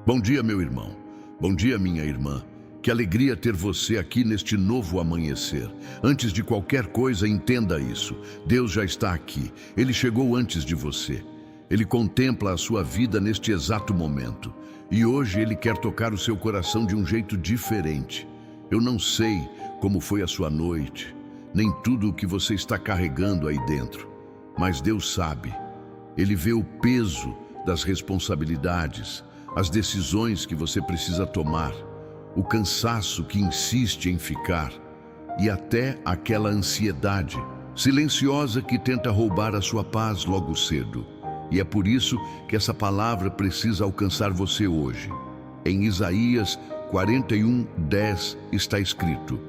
Bom dia, meu irmão. Bom dia, minha irmã. Que alegria ter você aqui neste novo amanhecer. Antes de qualquer coisa, entenda isso. Deus já está aqui. Ele chegou antes de você. Ele contempla a sua vida neste exato momento. E hoje Ele quer tocar o seu coração de um jeito diferente. Eu não sei como foi a sua noite, nem tudo o que você está carregando aí dentro. Mas Deus sabe. Ele vê o peso das responsabilidades, as decisões que você precisa tomar, o cansaço que insiste em ficar e até aquela ansiedade silenciosa que tenta roubar a sua paz logo cedo. E é por isso que essa palavra precisa alcançar você hoje. Em Isaías 41:10 está escrito: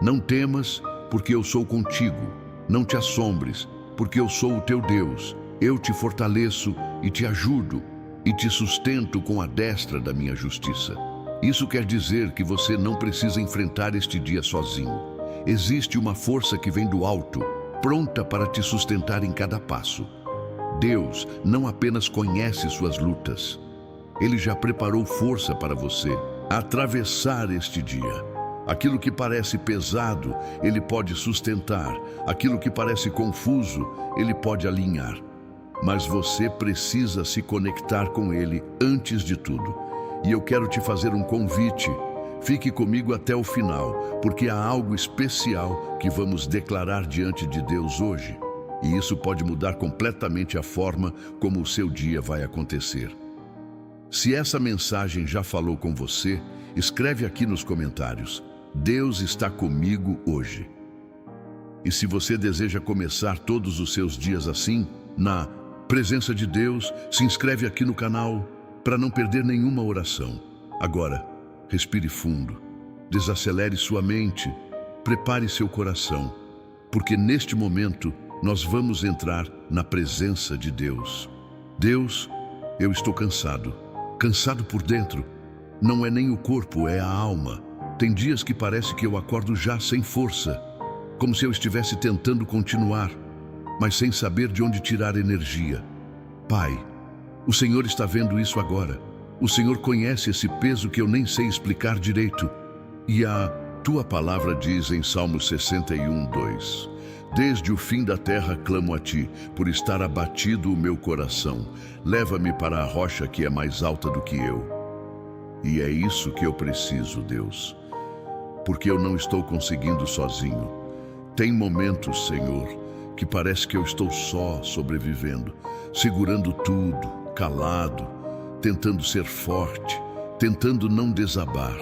Não temas, porque eu sou contigo. Não te assombres, porque eu sou o teu Deus. Eu te fortaleço e te ajudo e te sustento com a destra da minha justiça. Isso quer dizer que você não precisa enfrentar este dia sozinho. Existe uma força que vem do alto, pronta para te sustentar em cada passo. Deus não apenas conhece suas lutas, Ele já preparou força para você atravessar este dia. Aquilo que parece pesado, Ele pode sustentar. Aquilo que parece confuso, Ele pode alinhar. Mas você precisa se conectar com Ele antes de tudo. E eu quero te fazer um convite. Fique comigo até o final, porque há algo especial que vamos declarar diante de Deus hoje. E isso pode mudar completamente a forma como o seu dia vai acontecer. Se essa mensagem já falou com você, escreve aqui nos comentários: Deus está comigo hoje. E se você deseja começar todos os seus dias assim, na presença de Deus, se inscreve aqui no canal para não perder nenhuma oração. Agora, respire fundo, desacelere sua mente, prepare seu coração, porque neste momento nós vamos entrar na presença de Deus. Deus, eu estou cansado por dentro. Não é nem o corpo, é a alma. Tem dias que parece que eu acordo já sem força, como se eu estivesse tentando continuar, mas sem saber de onde tirar energia. Pai, o Senhor está vendo isso agora. O Senhor conhece esse peso que eu nem sei explicar direito. E a Tua palavra diz em Salmo 61:2: Desde o fim da terra clamo a Ti, por estar abatido o meu coração. Leva-me para a rocha que é mais alta do que eu. E é isso que eu preciso, Deus, porque eu não estou conseguindo sozinho. Tem momentos, Senhor, que parece que eu estou só sobrevivendo, segurando tudo, calado, tentando ser forte, tentando não desabar.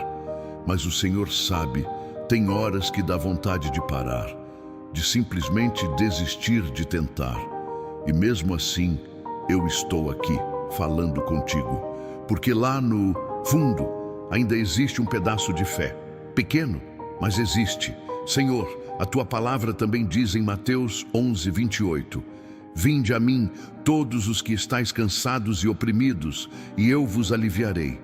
Mas o Senhor sabe, tem horas que dá vontade de parar, de simplesmente desistir de tentar. E mesmo assim, eu estou aqui, falando contigo, porque lá no fundo ainda existe um pedaço de fé. Pequeno, mas existe. Senhor, a Tua palavra também diz em Mateus 11:28, Vinde a mim, todos os que estáis cansados e oprimidos, e eu vos aliviarei.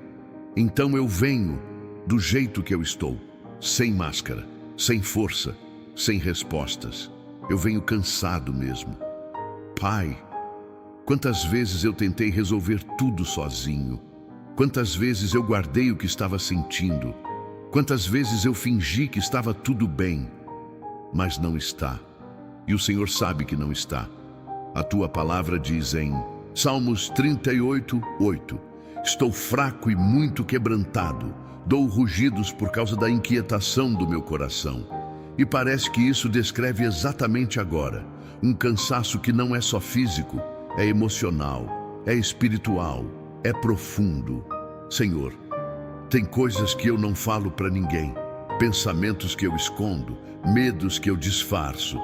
Então eu venho do jeito que eu estou, sem máscara, sem força, sem respostas. Eu venho cansado mesmo. Pai, quantas vezes eu tentei resolver tudo sozinho? Quantas vezes eu guardei o que estava sentindo? Quantas vezes eu fingi que estava tudo bem? Mas não está. E o Senhor sabe que não está. A Tua palavra diz em Salmos 38:8, Estou fraco e muito quebrantado. Dou rugidos por causa da inquietação do meu coração. E parece que isso descreve exatamente agora. Um cansaço que não é só físico, é emocional, é espiritual, é profundo. Senhor, tem coisas que eu não falo para ninguém, pensamentos que eu escondo, medos que eu disfarço,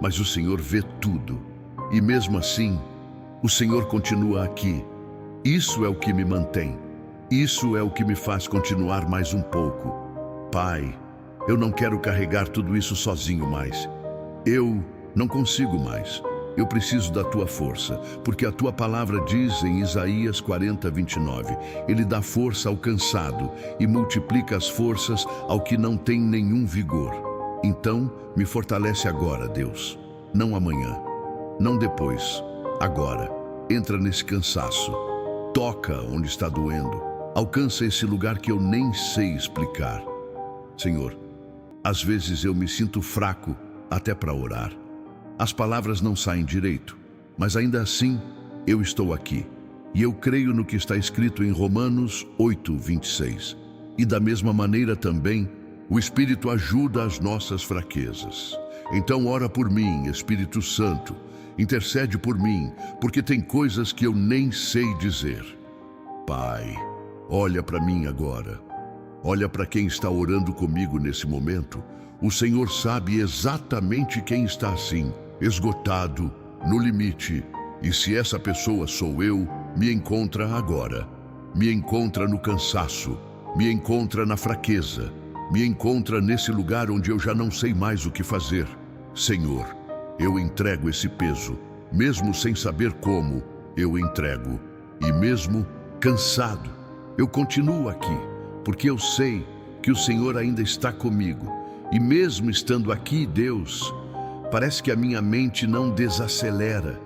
mas o Senhor vê tudo. E mesmo assim, o Senhor continua aqui. Isso é o que me mantém. Isso é o que me faz continuar mais um pouco. Pai, eu não quero carregar tudo isso sozinho mais. Eu não consigo mais. Eu preciso da Tua força, porque a Tua palavra diz em Isaías 40:29, Ele dá força ao cansado e multiplica as forças ao que não tem nenhum vigor. Então, me fortalece agora, Deus. Não amanhã, não depois, agora. Entra nesse cansaço. Toca onde está doendo. Alcança esse lugar que eu nem sei explicar. Senhor, às vezes eu me sinto fraco até para orar. As palavras não saem direito, mas ainda assim eu estou aqui. E eu creio no que está escrito em Romanos 8:26. E da mesma maneira também, o Espírito ajuda as nossas fraquezas. Então ora por mim, Espírito Santo, intercede por mim, porque tem coisas que eu nem sei dizer. Pai, olha para mim agora. Olha para quem está orando comigo nesse momento. O Senhor sabe exatamente quem está assim, esgotado, no limite. E se essa pessoa sou eu, me encontra agora. Me encontra no cansaço, me encontra na fraqueza, me encontra nesse lugar onde eu já não sei mais o que fazer. Senhor, eu entrego esse peso, mesmo sem saber como, eu entrego. E mesmo cansado, eu continuo aqui, porque eu sei que o Senhor ainda está comigo. E mesmo estando aqui, Deus, parece que a minha mente não desacelera.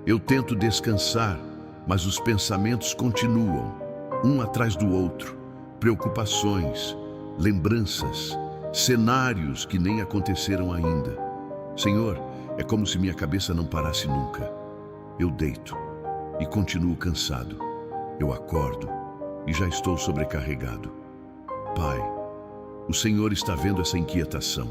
Eu tento descansar, mas os pensamentos continuam, um atrás do outro. Preocupações, lembranças, cenários que nem aconteceram ainda. Senhor, é como se minha cabeça não parasse nunca. Eu deito e continuo cansado. Eu acordo e já estou sobrecarregado. Pai, o Senhor está vendo essa inquietação,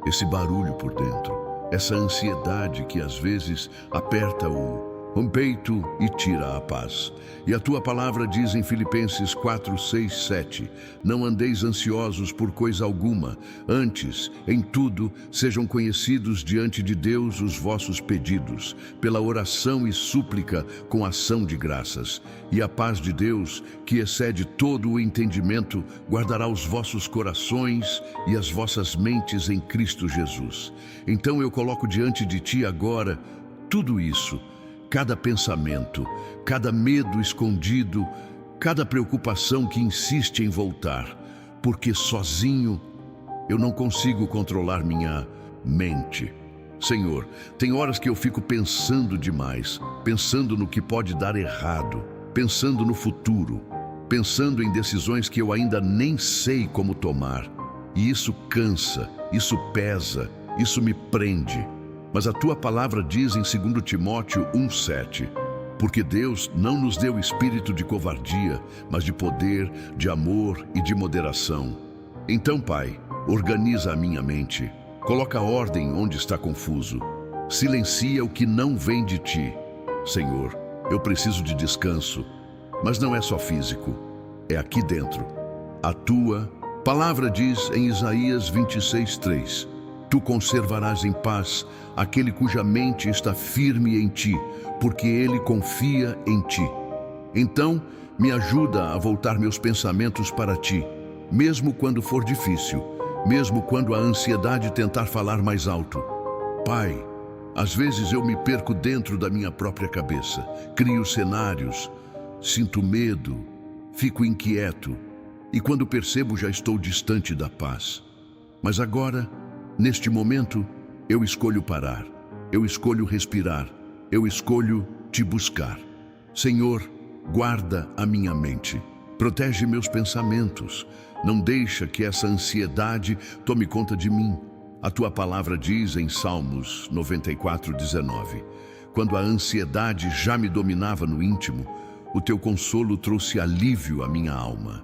esse barulho por dentro, essa ansiedade que às vezes aperta o peito e tira a paz. E a tua palavra diz em Filipenses 4:6-7: não andeis ansiosos por coisa alguma, antes, em tudo, sejam conhecidos diante de Deus os vossos pedidos, pela oração e súplica com ação de graças. E a paz de Deus, que excede todo o entendimento, guardará os vossos corações e as vossas mentes em Cristo Jesus. Então eu coloco diante de ti agora tudo isso, cada pensamento, cada medo escondido, cada preocupação que insiste em voltar, porque sozinho eu não consigo controlar minha mente. Senhor, tem horas que eu fico pensando demais, pensando no que pode dar errado, pensando no futuro, pensando em decisões que eu ainda nem sei como tomar. E isso cansa, isso pesa, isso me prende. Mas a tua palavra diz em 2 Timóteo 1:7, porque Deus não nos deu espírito de covardia, mas de poder, de amor e de moderação. Então, Pai, organiza a minha mente, coloca ordem onde está confuso, silencia o que não vem de ti. Senhor, eu preciso de descanso, mas não é só físico, é aqui dentro. A tua palavra diz em Isaías 26:3, tu conservarás em paz aquele cuja mente está firme em ti, porque ele confia em ti. Então, me ajuda a voltar meus pensamentos para ti, mesmo quando for difícil, mesmo quando a ansiedade tentar falar mais alto. Pai, às vezes eu me perco dentro da minha própria cabeça, crio cenários, sinto medo, fico inquieto, e quando percebo já estou distante da paz. Mas agora, neste momento, eu escolho parar, eu escolho respirar, eu escolho te buscar. Senhor, guarda a minha mente, protege meus pensamentos, não deixa que essa ansiedade tome conta de mim. A tua palavra diz em Salmos 94:19, quando a ansiedade já me dominava no íntimo, o teu consolo trouxe alívio à minha alma.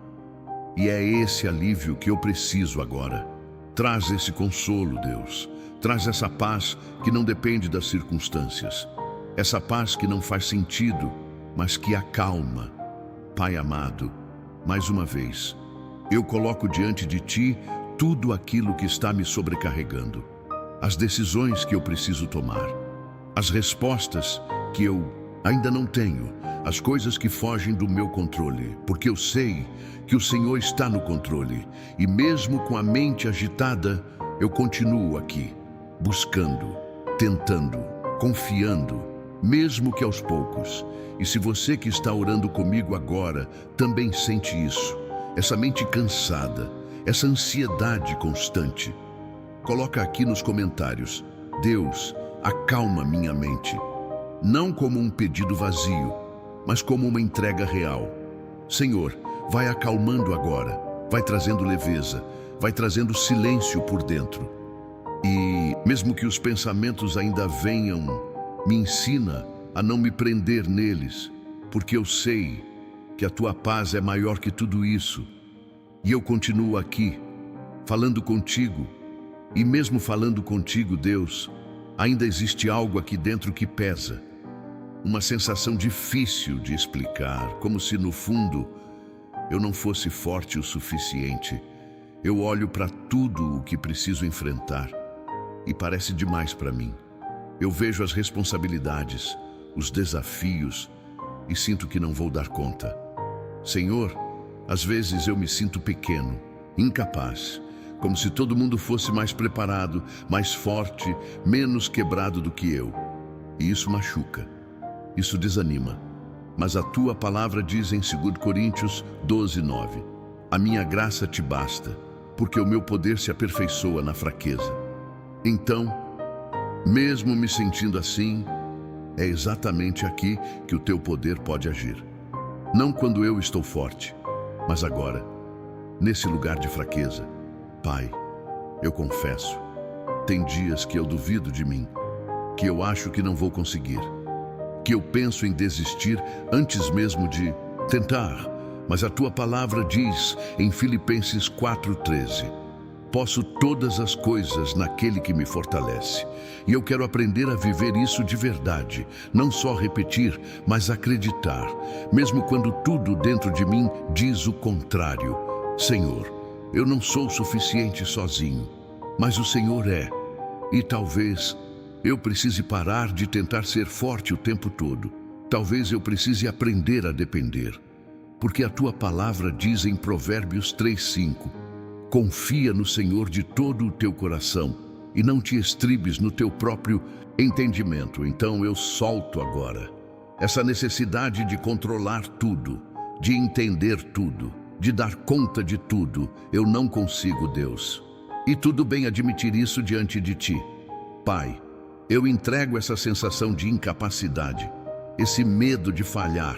E é esse alívio que eu preciso agora. Traz esse consolo, Deus. Traz essa paz que não depende das circunstâncias. Essa paz que não faz sentido, mas que acalma. Pai amado, mais uma vez, eu coloco diante de ti tudo aquilo que está me sobrecarregando. As decisões que eu preciso tomar. As respostas que eu ainda não tenho. As coisas que fogem do meu controle, porque eu sei que o Senhor está no controle. E mesmo com a mente agitada, eu continuo aqui, buscando, tentando, confiando, mesmo que aos poucos. E se você que está orando comigo agora também sente isso, essa mente cansada, essa ansiedade constante, coloca aqui nos comentários: Deus, acalma minha mente. Não como um pedido vazio, mas como uma entrega real. Senhor, vai acalmando agora, vai trazendo leveza, vai trazendo silêncio por dentro. E mesmo que os pensamentos ainda venham, me ensina a não me prender neles, porque eu sei que a tua paz é maior que tudo isso. E eu continuo aqui, falando contigo, e mesmo falando contigo, Deus, ainda existe algo aqui dentro que pesa. Uma sensação difícil de explicar, como se no fundo eu não fosse forte o suficiente. Eu olho para tudo o que preciso enfrentar e parece demais para mim. Eu vejo as responsabilidades, os desafios e sinto que não vou dar conta. Senhor, às vezes eu me sinto pequeno, incapaz, como se todo mundo fosse mais preparado, mais forte, menos quebrado do que eu. E isso machuca, isso desanima. Mas a tua palavra diz em 2 Coríntios 12:9: a minha graça te basta, porque o meu poder se aperfeiçoa na fraqueza. Então, mesmo me sentindo assim, é exatamente aqui que o teu poder pode agir. Não quando eu estou forte, mas agora, nesse lugar de fraqueza. Pai, eu confesso, tem dias que eu duvido de mim, que eu acho que não vou conseguir, que eu penso em desistir antes mesmo de tentar. Mas a tua palavra diz em Filipenses 4:13: posso todas as coisas naquele que me fortalece. E eu quero aprender a viver isso de verdade, não só repetir, mas acreditar, mesmo quando tudo dentro de mim diz o contrário. Senhor, eu não sou suficiente sozinho, mas o Senhor é. E talvez eu precise parar de tentar ser forte o tempo todo. Talvez eu precise aprender a depender. Porque a tua palavra diz em Provérbios 3:5: confia no Senhor de todo o teu coração e não te estribes no teu próprio entendimento. Então eu solto agora essa necessidade de controlar tudo, de entender tudo, de dar conta de tudo. Eu não consigo, Deus. E tudo bem admitir isso diante de ti. Pai, eu entrego essa sensação de incapacidade, esse medo de falhar,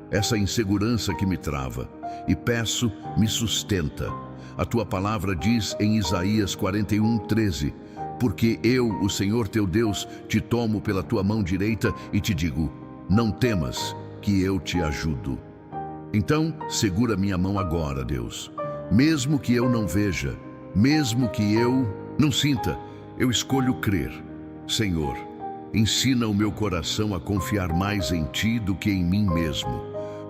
essa insegurança que me trava, e peço, me sustenta. A tua palavra diz em Isaías 41:13: porque eu, o Senhor teu Deus, te tomo pela tua mão direita e te digo: não temas, que eu te ajudo. Então, segura minha mão agora, Deus. Mesmo que eu não veja, mesmo que eu não sinta, eu escolho crer. Senhor, ensina o meu coração a confiar mais em ti do que em mim mesmo.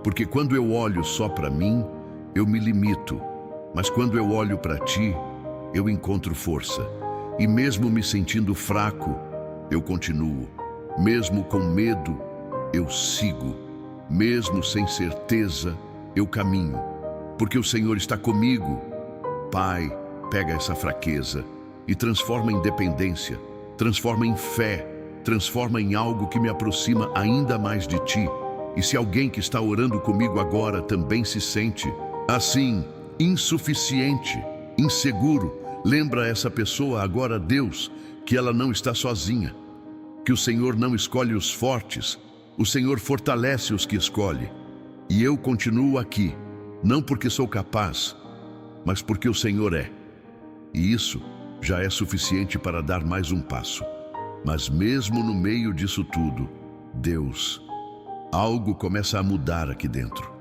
Porque quando eu olho só para mim, eu me limito. Mas quando eu olho para ti, eu encontro força. E mesmo me sentindo fraco, eu continuo. Mesmo com medo, eu sigo. Mesmo sem certeza, eu caminho. Porque o Senhor está comigo. Pai, pega essa fraqueza e transforma em dependência, transforma em fé, transforma em algo que me aproxima ainda mais de ti. E se alguém que está orando comigo agora também se sente assim, insuficiente, inseguro, lembra essa pessoa agora, Deus, que ela não está sozinha, que o Senhor não escolhe os fortes, o Senhor fortalece os que escolhe. E eu continuo aqui, não porque sou capaz, mas porque o Senhor é. E isso já é suficiente para dar mais um passo. Mas mesmo no meio disso tudo, Deus, algo começa a mudar aqui dentro.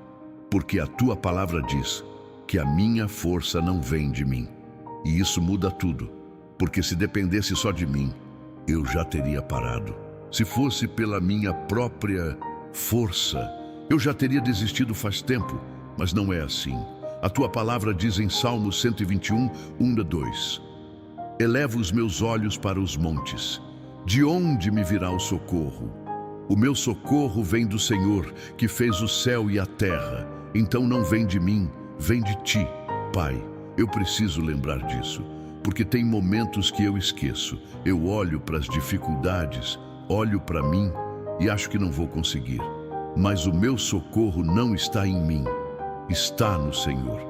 Porque a tua palavra diz que a minha força não vem de mim. E isso muda tudo. Porque se dependesse só de mim, eu já teria parado. Se fosse pela minha própria força, eu já teria desistido faz tempo. Mas não é assim. A tua palavra diz em Salmo 121, 1-2: elevo os meus olhos para os montes. De onde me virá o socorro? O meu socorro vem do Senhor, que fez o céu e a terra. Então não vem de mim, vem de ti. Pai, eu preciso lembrar disso, porque tem momentos que eu esqueço. Eu olho para as dificuldades, olho para mim e acho que não vou conseguir. Mas o meu socorro não está em mim, está no Senhor.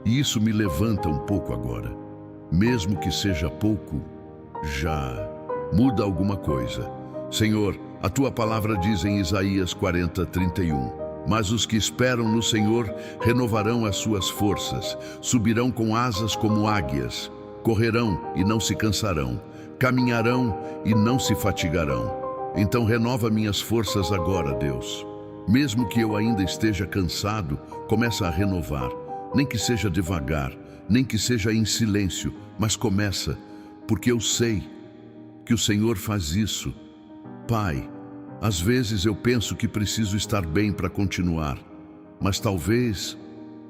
E isso me levanta um pouco agora. Mesmo que seja pouco, já muda alguma coisa. Senhor, a tua palavra diz em Isaías 40:31: Mas os que esperam no Senhor renovarão as suas forças, subirão com asas como águias, correrão e não se cansarão, caminharão e não se fatigarão. Então renova minhas forças agora, Deus. Mesmo que eu ainda esteja cansado, começa a renovar, nem que seja devagar, nem que seja em silêncio, mas começa, porque eu sei que o Senhor faz isso. Pai, às vezes eu penso que preciso estar bem para continuar, mas talvez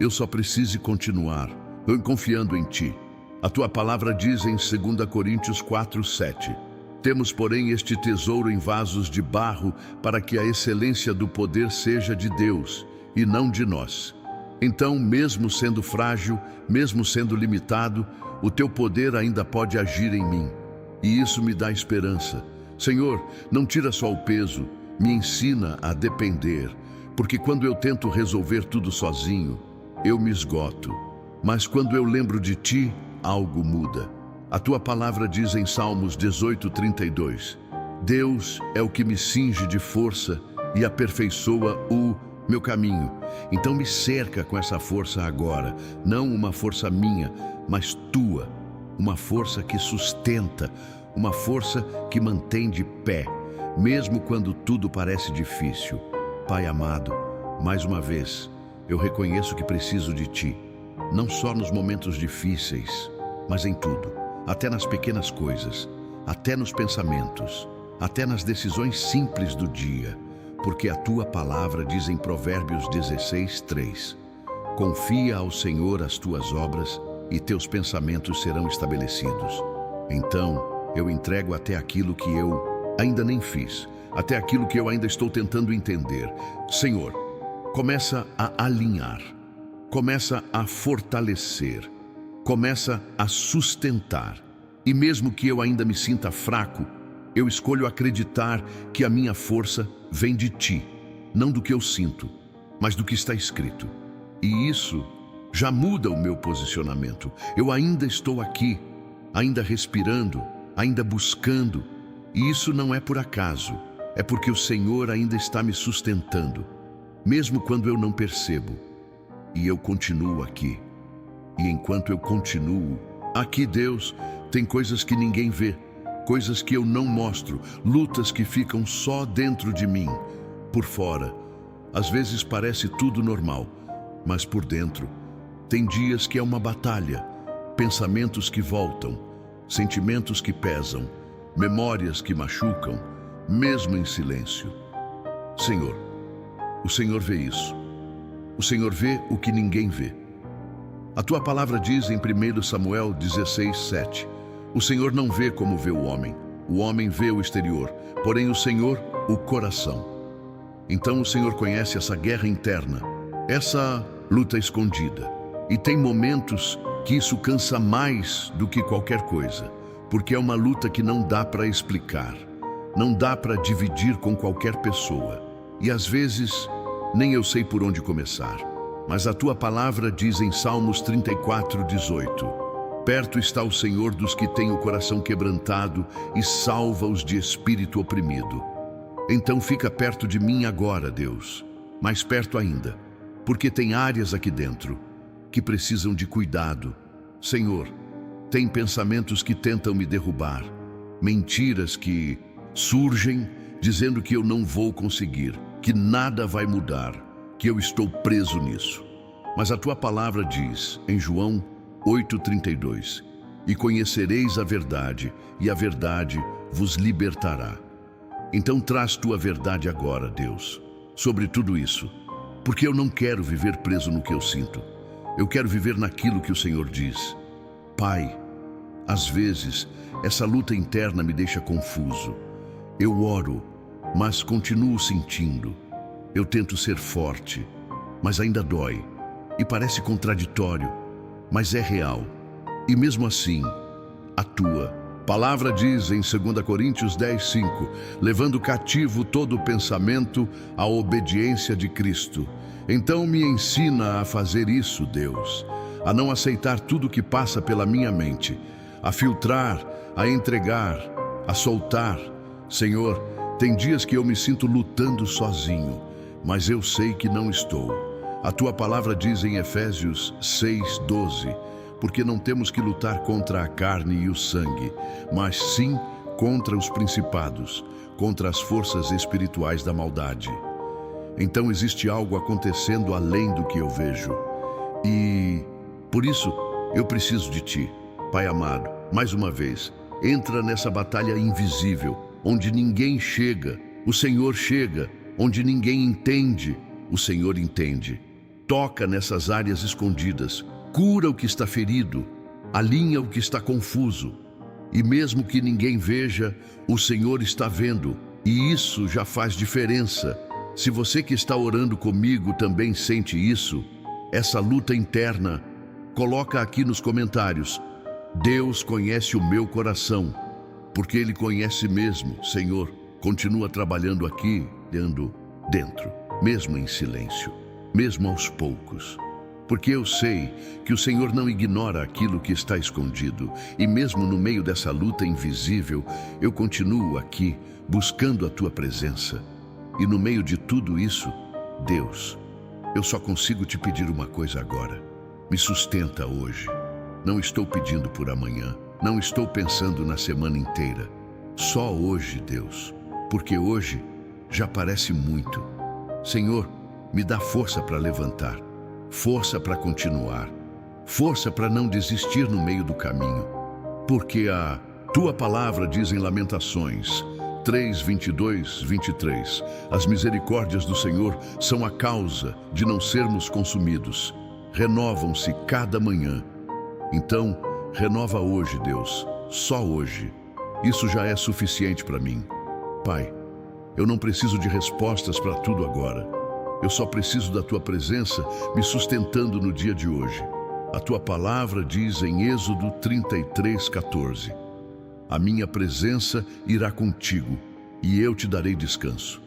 eu só precise continuar, eu confiando em Ti. A Tua palavra diz em 2 Coríntios 4:7, temos, porém, este tesouro em vasos de barro, para que a excelência do poder seja de Deus e não de nós. Então, mesmo sendo frágil, mesmo sendo limitado, o Teu poder ainda pode agir em mim. E isso me dá esperança. Senhor, não tira só o peso, me ensina a depender, porque quando eu tento resolver tudo sozinho, eu me esgoto. Mas quando eu lembro de Ti, algo muda. A Tua palavra diz em Salmos 18:32, Deus é o que me cinge de força e aperfeiçoa o meu caminho. Então me cerca com essa força agora, não uma força minha, mas Tua, uma força que sustenta, uma força que mantém de pé, mesmo quando tudo parece difícil. Pai amado, mais uma vez, eu reconheço que preciso de Ti, não só nos momentos difíceis, mas em tudo, até nas pequenas coisas, até nos pensamentos, até nas decisões simples do dia, porque a Tua palavra diz em Provérbios 16:3, confia ao Senhor as tuas obras e teus pensamentos serão estabelecidos. Então, eu entrego até aquilo que eu ainda nem fiz, até aquilo que eu ainda estou tentando entender. Senhor, começa a alinhar, começa a fortalecer, começa a sustentar. E mesmo que eu ainda me sinta fraco, eu escolho acreditar que a minha força vem de Ti, não do que eu sinto, mas do que está escrito. E isso já muda o meu posicionamento. Eu ainda estou aqui, ainda respirando, ainda buscando, e isso não é por acaso, é porque o Senhor ainda está me sustentando, mesmo quando eu não percebo. E eu continuo aqui. E enquanto eu continuo aqui, Deus, tem coisas que ninguém vê, coisas que eu não mostro, lutas que ficam só dentro de mim. Por fora, às vezes parece tudo normal, mas por dentro, tem dias que é uma batalha, pensamentos que voltam, sentimentos que pesam, memórias que machucam, mesmo em silêncio. Senhor, o Senhor vê isso. O Senhor vê o que ninguém vê. A Tua palavra diz em 1 Samuel 16:7, o Senhor não vê como vê o homem vê o exterior, porém o Senhor, o coração. Então o Senhor conhece essa guerra interna, essa luta escondida. E tem momentos que isso cansa mais do que qualquer coisa, porque é uma luta que não dá para explicar, não dá para dividir com qualquer pessoa. E às vezes, nem eu sei por onde começar. Mas a Tua palavra diz em Salmos 34:18, perto está o Senhor dos que têm o coração quebrantado e salva-os de espírito oprimido. Então fica perto de mim agora, Deus, mais perto ainda, porque tem áreas aqui dentro que precisam de cuidado. Senhor, tem pensamentos que tentam me derrubar, mentiras que surgem dizendo que eu não vou conseguir, que nada vai mudar, que eu estou preso nisso. Mas a Tua palavra diz em João 8:32, e conhecereis a verdade, e a verdade vos libertará. Então traz Tua verdade agora, Deus, sobre tudo isso, porque eu não quero viver preso no que eu sinto. Eu quero viver naquilo que o Senhor diz. Pai, às vezes, essa luta interna me deixa confuso. Eu oro, mas continuo sentindo. Eu tento ser forte, mas ainda dói. E parece contraditório, mas é real. E mesmo assim, a Tua palavra diz em 2 Coríntios 10:5, levando cativo todo o pensamento à obediência de Cristo. Então me ensina a fazer isso, Deus, a não aceitar tudo que passa pela minha mente, a filtrar, a entregar, a soltar. Senhor, tem dias que eu me sinto lutando sozinho, mas eu sei que não estou. A tua palavra diz em Efésios 6:12, porque não temos que lutar contra a carne e o sangue, mas sim contra os principados, contra as forças espirituais da maldade. Então existe algo acontecendo além do que eu vejo. E por isso eu preciso de ti, Pai amado. Mais uma vez, entra nessa batalha invisível, onde ninguém chega, o Senhor chega. Onde ninguém entende, o Senhor entende. Toca nessas áreas escondidas, cura o que está ferido, alinha o que está confuso. E mesmo que ninguém veja, o Senhor está vendo, e isso já faz diferença. Se você que está orando comigo também sente isso, essa luta interna, coloca aqui nos comentários: Deus conhece o meu coração, porque Ele conhece mesmo. Senhor, continua trabalhando aqui, dentro, mesmo em silêncio, mesmo aos poucos. Porque eu sei que o Senhor não ignora aquilo que está escondido, e mesmo no meio dessa luta invisível, eu continuo aqui, buscando a Tua presença. E no meio de tudo isso, Deus, eu só consigo te pedir uma coisa agora: me sustenta hoje. Não estou pedindo por amanhã, não estou pensando na semana inteira. Só hoje, Deus, porque hoje já parece muito. Senhor, me dá força para levantar, força para continuar, força para não desistir no meio do caminho. Porque a Tua palavra diz em Lamentações 3:22-23, as misericórdias do Senhor são a causa de não sermos consumidos. Renovam-se cada manhã. Então, renova hoje, Deus, só hoje. Isso já é suficiente para mim. Pai, eu não preciso de respostas para tudo agora. Eu só preciso da Tua presença me sustentando no dia de hoje. A Tua palavra diz em Êxodo 33:14, a minha presença irá contigo e eu te darei descanso.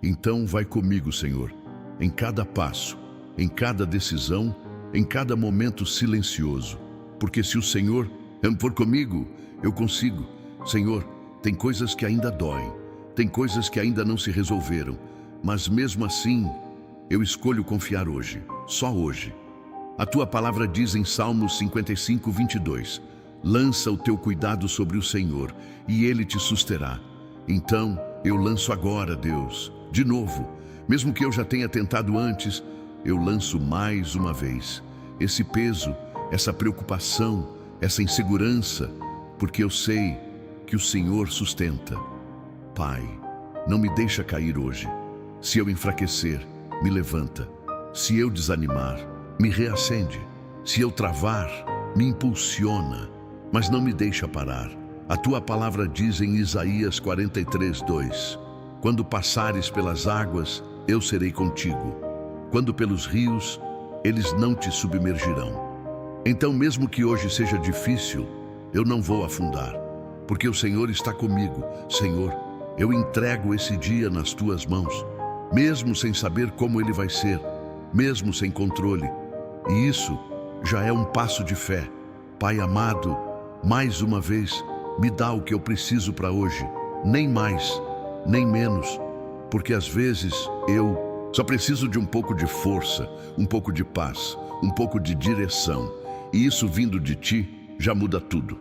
Então vai comigo, Senhor, em cada passo, em cada decisão, em cada momento silencioso. Porque se o Senhor for comigo, eu consigo. Senhor, tem coisas que ainda doem, tem coisas que ainda não se resolveram, mas mesmo assim, eu escolho confiar hoje, só hoje. A Tua palavra diz em Salmos 55:22, lança o teu cuidado sobre o Senhor e Ele te susterá. Então, eu lanço agora, Deus, de novo. Mesmo que eu já tenha tentado antes, eu lanço mais uma vez. Esse peso, essa preocupação, essa insegurança, porque eu sei que o Senhor sustenta. Pai, não me deixa cair hoje. Se eu enfraquecer, me levanta. Se eu desanimar, me reacende. Se eu travar, me impulsiona, mas não me deixa parar. A Tua palavra diz em Isaías 43:2, quando passares pelas águas, eu serei contigo. Quando pelos rios, eles não te submergirão. Então, mesmo que hoje seja difícil, eu não vou afundar, porque o Senhor está comigo. Senhor, eu entrego esse dia nas Tuas mãos, mesmo sem saber como ele vai ser, mesmo sem controle. E isso já é um passo de fé. Pai amado, mais uma vez, me dá o que eu preciso para hoje, nem mais, nem menos, porque às vezes eu só preciso de um pouco de força, um pouco de paz, um pouco de direção, e isso vindo de Ti já muda tudo.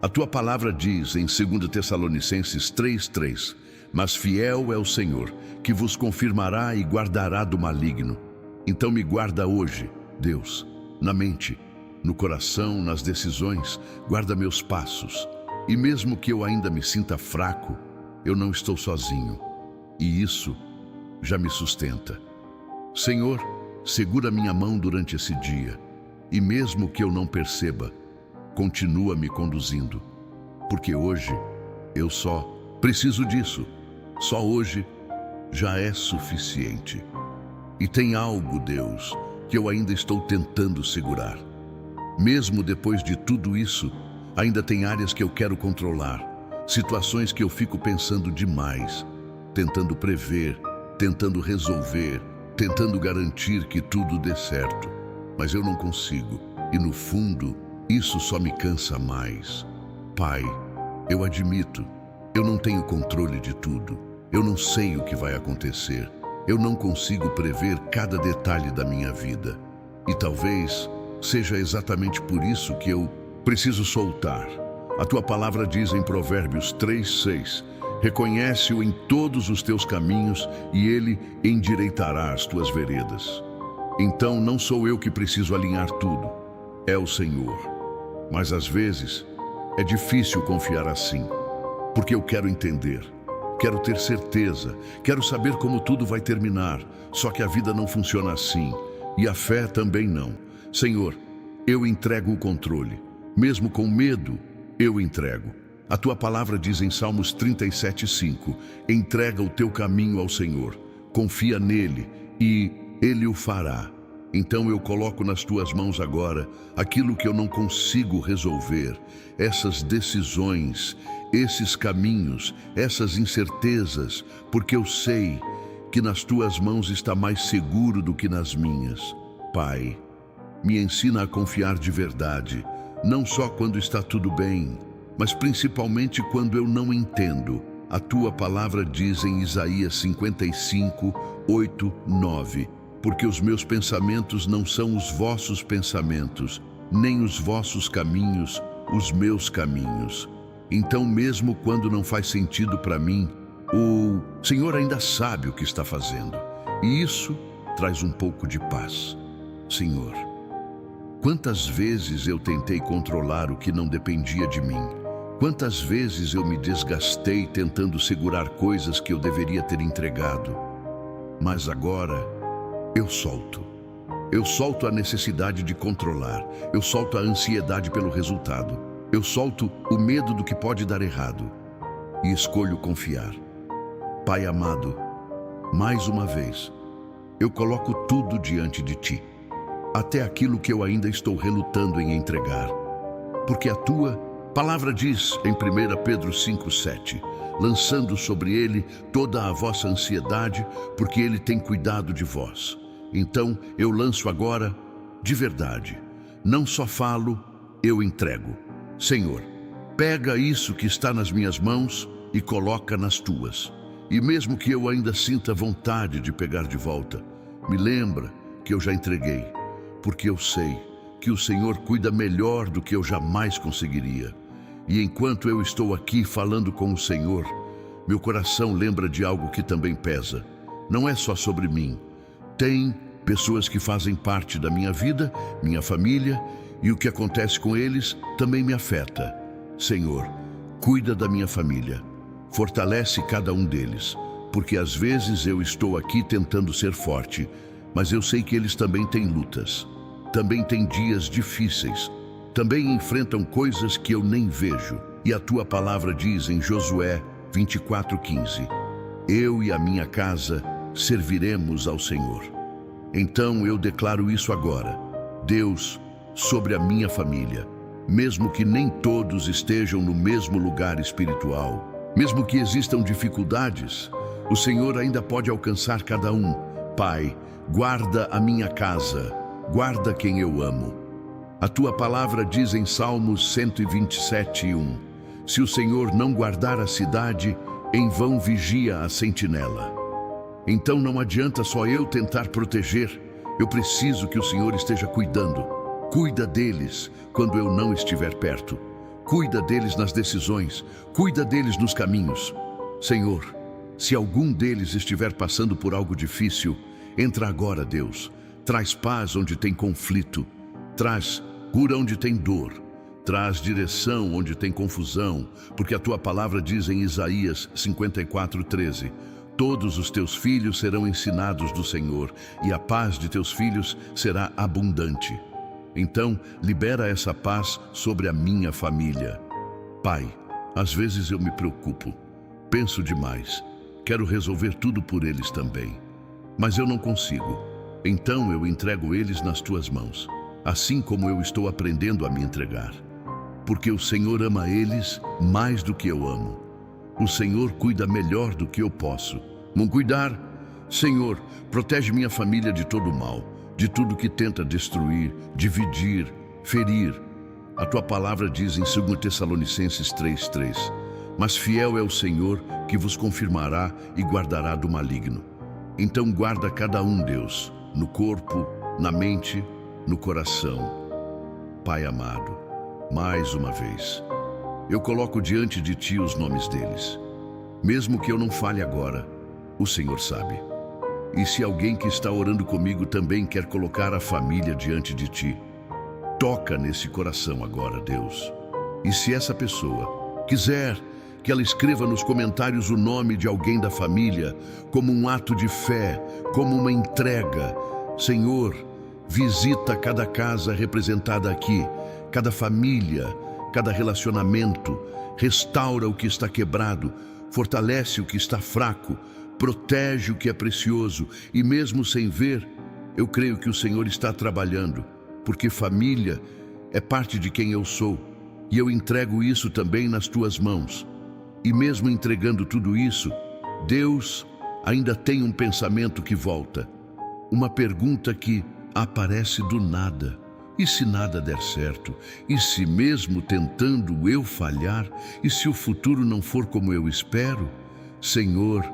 A Tua palavra diz em 2 Tessalonicenses 3:3, mas fiel é o Senhor, que vos confirmará e guardará do maligno. Então me guarda hoje, Deus, na mente, no coração, nas decisões, guarda meus passos. E mesmo que eu ainda me sinta fraco, eu não estou sozinho. E isso já me sustenta. Senhor, segura minha mão durante esse dia. E mesmo que eu não perceba, continua me conduzindo. Porque hoje eu só preciso disso. Só hoje já é suficiente. E tem algo, Deus, que eu ainda estou tentando segurar. Mesmo depois de tudo isso, ainda tem áreas que eu quero controlar, situações que eu fico pensando demais, tentando prever, tentando resolver, tentando garantir que tudo dê certo. Mas eu não consigo, e no fundo, isso só me cansa mais. Pai, eu admito, eu não tenho controle de tudo, eu não sei o que vai acontecer, Eu não consigo prever cada detalhe da minha vida. E talvez seja exatamente por isso que eu preciso soltar. A tua palavra diz em Provérbios 3:6: reconhece-o em todos os teus caminhos e ele endireitará as tuas veredas. Então não sou eu que preciso alinhar tudo, é o Senhor. Mas às vezes é difícil confiar assim, porque eu quero entender, quero ter certeza, quero saber como tudo vai terminar. Só que a vida não funciona assim, e a fé também não. Senhor, eu entrego o controle, mesmo com medo, eu entrego. A tua palavra diz em Salmos 37:5, entrega o teu caminho ao Senhor, confia nele e ele o fará. Então eu coloco nas tuas mãos agora aquilo que eu não consigo resolver, essas decisões, esses caminhos, essas incertezas, porque eu sei que nas tuas mãos está mais seguro do que nas minhas. Pai, me ensina a confiar de verdade, não só quando está tudo bem, mas principalmente quando eu não entendo. A tua palavra diz em Isaías 55:8-9, porque os meus pensamentos não são os vossos pensamentos, nem os vossos caminhos, os meus caminhos. Então, mesmo quando não faz sentido para mim, o Senhor ainda sabe o que está fazendo. E isso traz um pouco de paz. Senhor, quantas vezes eu tentei controlar o que não dependia de mim? Quantas vezes eu me desgastei tentando segurar coisas que eu deveria ter entregado? Mas agora eu solto. Eu solto a necessidade de controlar. Eu solto a ansiedade pelo resultado. Eu solto o medo do que pode dar errado. E escolho confiar. Pai amado, mais uma vez, eu coloco tudo diante de ti. Até aquilo que eu ainda estou relutando em entregar. Porque a tua palavra diz em 1 Pedro 5:7, lançando sobre ele toda a vossa ansiedade, porque ele tem cuidado de vós. Então eu lanço agora, de verdade. Não só falo, eu entrego. Senhor, pega isso que está nas minhas mãos e coloca nas tuas. E mesmo que eu ainda sinta vontade de pegar de volta, me lembra que eu já entreguei, porque eu sei que o Senhor cuida melhor do que eu jamais conseguiria. E enquanto eu estou aqui falando com o Senhor, meu coração lembra de algo que também pesa. Não é só sobre mim. Tem pessoas que fazem parte da minha vida, minha família, e o que acontece com eles também me afeta. Senhor, cuida da minha família. Fortalece cada um deles, porque às vezes eu estou aqui tentando ser forte, mas eu sei que eles também têm lutas. Também têm dias difíceis. Também enfrentam coisas que eu nem vejo. E a tua palavra diz em Josué 24:15, eu e a minha casa serviremos ao Senhor. Então eu declaro isso agora, Deus, sobre a minha família. Mesmo que nem todos estejam no mesmo lugar espiritual, mesmo que existam dificuldades, o Senhor ainda pode alcançar cada um. Pai, guarda a minha casa, guarda quem eu amo. A tua palavra diz em Salmos 127:1, se o Senhor não guardar a cidade, em vão vigia a sentinela. Então não adianta só eu tentar proteger, eu preciso que o Senhor esteja cuidando. Cuida deles quando eu não estiver perto. Cuida deles nas decisões, cuida deles nos caminhos. Senhor, se algum deles estiver passando por algo difícil, entra agora, Deus. Traz paz onde tem conflito. Traz cura onde tem dor, traz direção onde tem confusão, porque a tua palavra diz em Isaías 54:13, todos os teus filhos serão ensinados do Senhor, e a paz de teus filhos será abundante. Então, libera essa paz sobre a minha família. Pai, às vezes eu me preocupo, penso demais, quero resolver tudo por eles também, mas eu não consigo. Então eu entrego eles nas tuas mãos, assim como eu estou aprendendo a me entregar. Porque o Senhor ama eles mais do que eu amo. O Senhor cuida melhor do que eu posso. Não cuidar? Senhor, protege minha família de todo mal, de tudo que tenta destruir, dividir, ferir. A tua palavra diz em 2 Tessalonicenses 3:3, mas fiel é o Senhor que vos confirmará e guardará do maligno. Então guarda cada um, Deus, no corpo, na mente, no coração. Pai amado, mais uma vez, eu coloco diante de Ti os nomes deles. Mesmo que eu não fale agora, o Senhor sabe. E se alguém que está orando comigo também quer colocar a família diante de Ti, toca nesse coração agora, Deus. E se essa pessoa quiser que ela escreva nos comentários o nome de alguém da família, como um ato de fé, como uma entrega, Senhor, visita cada casa representada aqui, cada família, cada relacionamento, restaura o que está quebrado, fortalece o que está fraco, protege o que é precioso, e mesmo sem ver, eu creio que o Senhor está trabalhando, porque família é parte de quem eu sou, e eu entrego isso também nas Tuas mãos. E mesmo entregando tudo isso, Deus ainda tem um pensamento que volta, uma pergunta que aparece do nada. E se nada der certo? E se mesmo tentando eu falhar? E se o futuro não for como eu espero? Senhor,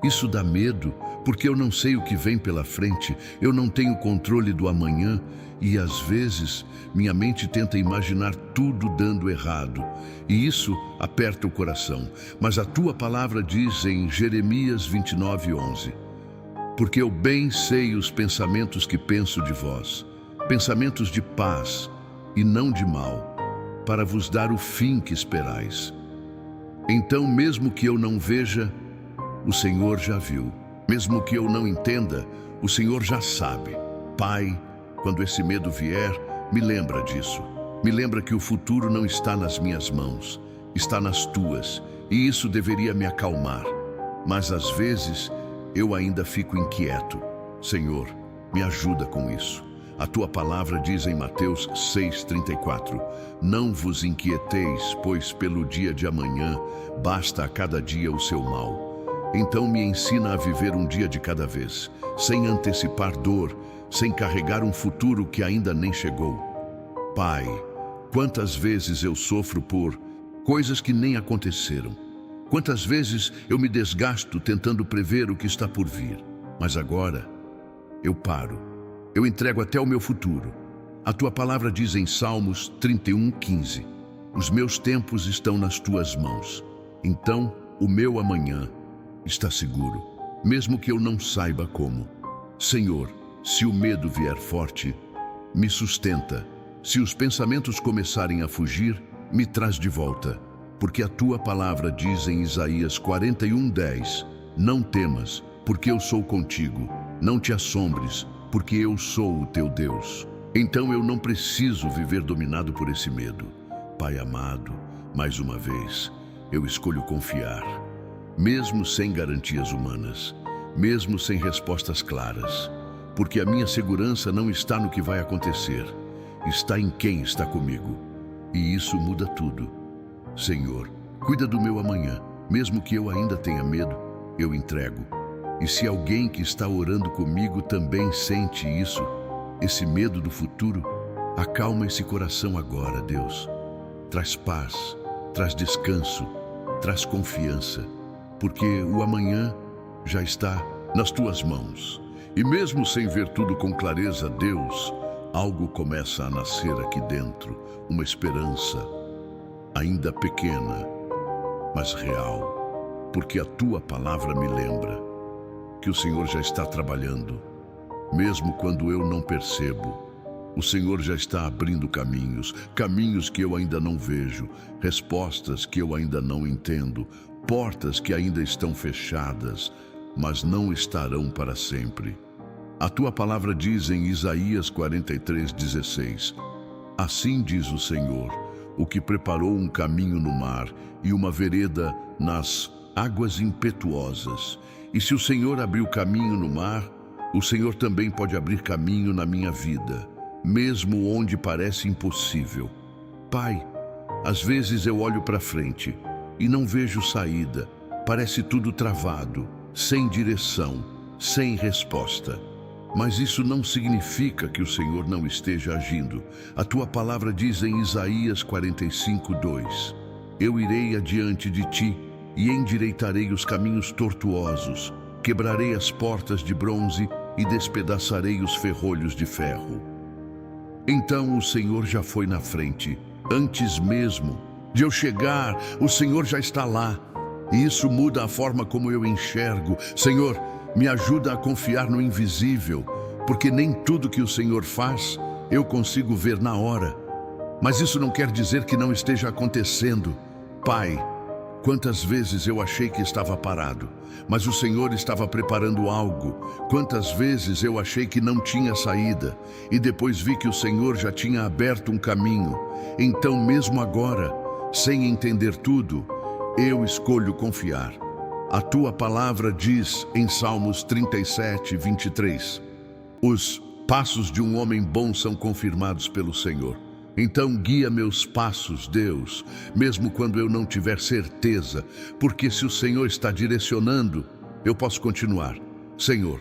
isso dá medo, porque eu não sei o que vem pela frente, eu não tenho controle do amanhã e às vezes minha mente tenta imaginar tudo dando errado e isso aperta o coração. Mas a Tua palavra diz em Jeremias 29:11: porque eu bem sei os pensamentos que penso de vós, pensamentos de paz e não de mal, para vos dar o fim que esperais. Então, mesmo que eu não veja, o Senhor já viu. Mesmo que eu não entenda, o Senhor já sabe. Pai, quando esse medo vier, me lembra disso. Me lembra que o futuro não está nas minhas mãos, está nas Tuas, e isso deveria me acalmar. Mas às vezes, eu ainda fico inquieto. Senhor, me ajuda com isso. A Tua palavra diz em Mateus 6:34, não vos inquieteis, pois pelo dia de amanhã basta a cada dia o seu mal. Então me ensina a viver um dia de cada vez, sem antecipar dor, sem carregar um futuro que ainda nem chegou. Pai, quantas vezes eu sofro por coisas que nem aconteceram. Quantas vezes eu me desgasto tentando prever o que está por vir. Mas agora, eu paro. Eu entrego até o meu futuro. A Tua palavra diz em Salmos 31:15, os meus tempos estão nas Tuas mãos. Então, o meu amanhã está seguro, mesmo que eu não saiba como. Senhor, se o medo vier forte, me sustenta. Se os pensamentos começarem a fugir, me traz de volta. Porque a Tua palavra diz em Isaías 41:10, não temas, porque eu sou contigo. Não te assombres, porque eu sou o teu Deus. Então eu não preciso viver dominado por esse medo. Pai amado, mais uma vez, eu escolho confiar, mesmo sem garantias humanas, mesmo sem respostas claras, porque a minha segurança não está no que vai acontecer, está em quem está comigo. E isso muda tudo. Senhor, cuida do meu amanhã, mesmo que eu ainda tenha medo, eu entrego. E se alguém que está orando comigo também sente isso, esse medo do futuro, acalma esse coração agora, Deus. Traz paz, traz descanso, traz confiança, porque o amanhã já está nas Tuas mãos. E mesmo sem ver tudo com clareza, Deus, algo começa a nascer aqui dentro, uma esperança, ainda pequena, mas real, porque a Tua palavra me lembra que o Senhor já está trabalhando, mesmo quando eu não percebo. O Senhor já está abrindo caminhos, caminhos que eu ainda não vejo, respostas que eu ainda não entendo, portas que ainda estão fechadas, mas não estarão para sempre. A Tua palavra diz em Isaías 43:16, assim diz o Senhor, o que preparou um caminho no mar e uma vereda nas águas impetuosas. E se o Senhor abriu caminho no mar, o Senhor também pode abrir caminho na minha vida, mesmo onde parece impossível. Pai, às vezes eu olho para frente e não vejo saída, parece tudo travado, sem direção, sem resposta. Mas isso não significa que o Senhor não esteja agindo. A Tua palavra diz em Isaías 45:2, eu irei adiante de ti e endireitarei os caminhos tortuosos. quebrarei as portas de bronze e despedaçarei os ferrolhos de ferro. Então o Senhor já foi na frente, antes mesmo de eu chegar, o Senhor já está lá. E isso muda a forma como eu enxergo. Senhor, me ajuda a confiar no invisível, porque nem tudo que o Senhor faz eu consigo ver na hora. Mas isso não quer dizer que não esteja acontecendo. Pai, quantas vezes eu achei que estava parado, mas o Senhor estava preparando algo. Quantas vezes eu achei que não tinha saída, e depois vi que o Senhor já tinha aberto um caminho. Então, mesmo agora, sem entender tudo, eu escolho confiar. A tua palavra diz em Salmos 37, 23, os passos de um homem bom são confirmados pelo Senhor. Então guia meus passos, Deus, mesmo quando eu não tiver certeza, porque se o Senhor está direcionando, eu posso continuar. Senhor,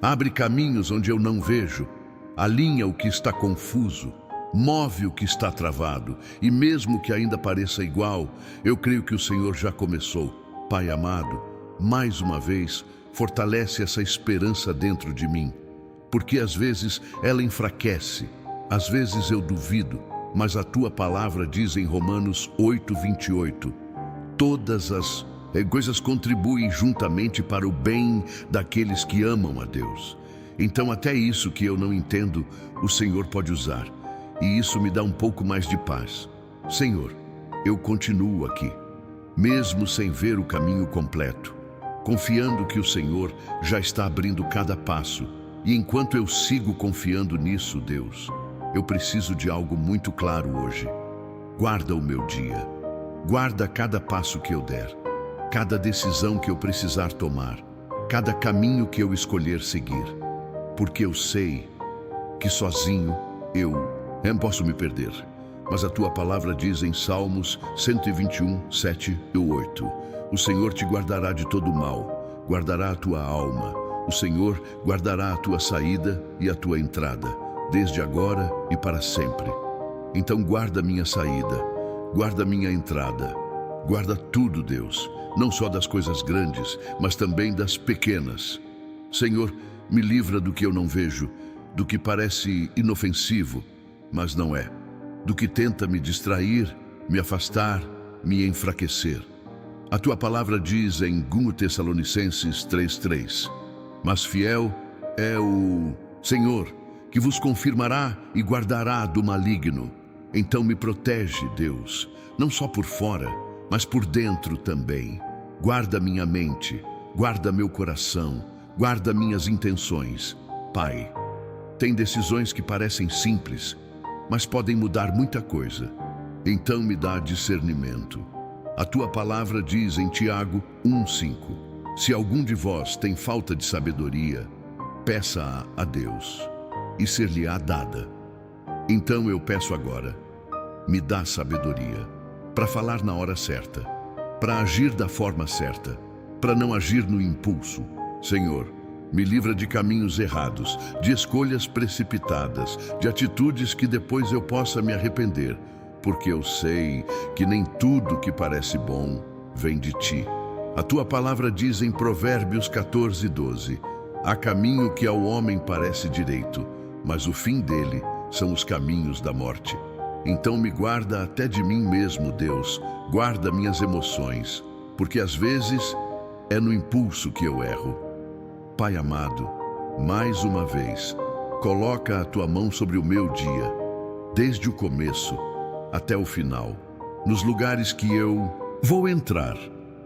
abre caminhos onde eu não vejo, alinha o que está confuso, move o que está travado, e mesmo que ainda pareça igual, eu creio que o Senhor já começou. Pai amado, mais uma vez, fortalece essa esperança dentro de mim, porque às vezes ela enfraquece, às vezes eu duvido, mas a tua palavra diz em Romanos 8, 28, todas as coisas contribuem juntamente para o bem daqueles que amam a Deus. Então até isso que eu não entendo, o Senhor pode usar, e isso me dá um pouco mais de paz. Senhor, eu continuo aqui, mesmo sem ver o caminho completo, confiando que o Senhor já está abrindo cada passo, e enquanto eu sigo confiando nisso, Deus, eu preciso de algo muito claro hoje. Guarda o meu dia. Guarda cada passo que eu der, cada decisão que eu precisar tomar, cada caminho que eu escolher seguir. Porque eu sei que sozinho eu posso me perder. Mas a tua palavra diz em Salmos 121, 7 e 8. O Senhor te guardará de todo mal, guardará a tua alma. O Senhor guardará a tua saída e a tua entrada, desde agora e para sempre. Então guarda minha saída, guarda minha entrada, guarda tudo, Deus, não só das coisas grandes, mas também das pequenas. Senhor, me livra do que eu não vejo, do que parece inofensivo, mas não é, do que tenta me distrair, me afastar, me enfraquecer. A tua palavra diz em 1 Tessalonicenses 3:3, mas fiel é o Senhor, que vos confirmará e guardará do maligno. Então me protege, Deus, não só por fora, mas por dentro também. Guarda minha mente, guarda meu coração, guarda minhas intenções. Pai, tem decisões que parecem simples, mas podem mudar muita coisa. Então me dá discernimento. A tua palavra diz em Tiago 1:5, se algum de vós tem falta de sabedoria, peça-a a Deus, e ser-lhe-á dada. Então eu peço agora, me dá sabedoria, para falar na hora certa, para agir da forma certa, para não agir no impulso. Senhor, me livra de caminhos errados, de escolhas precipitadas, de atitudes que depois eu possa me arrepender, porque eu sei que nem tudo que parece bom vem de ti. A tua palavra diz em Provérbios 14:12, há caminho que ao homem parece direito, mas o fim dele são os caminhos da morte. Então me guarda até de mim mesmo, Deus, guarda minhas emoções, porque às vezes é no impulso que eu erro. Pai amado, mais uma vez, coloca a tua mão sobre o meu dia, desde o começo até o final, nos lugares que eu vou entrar,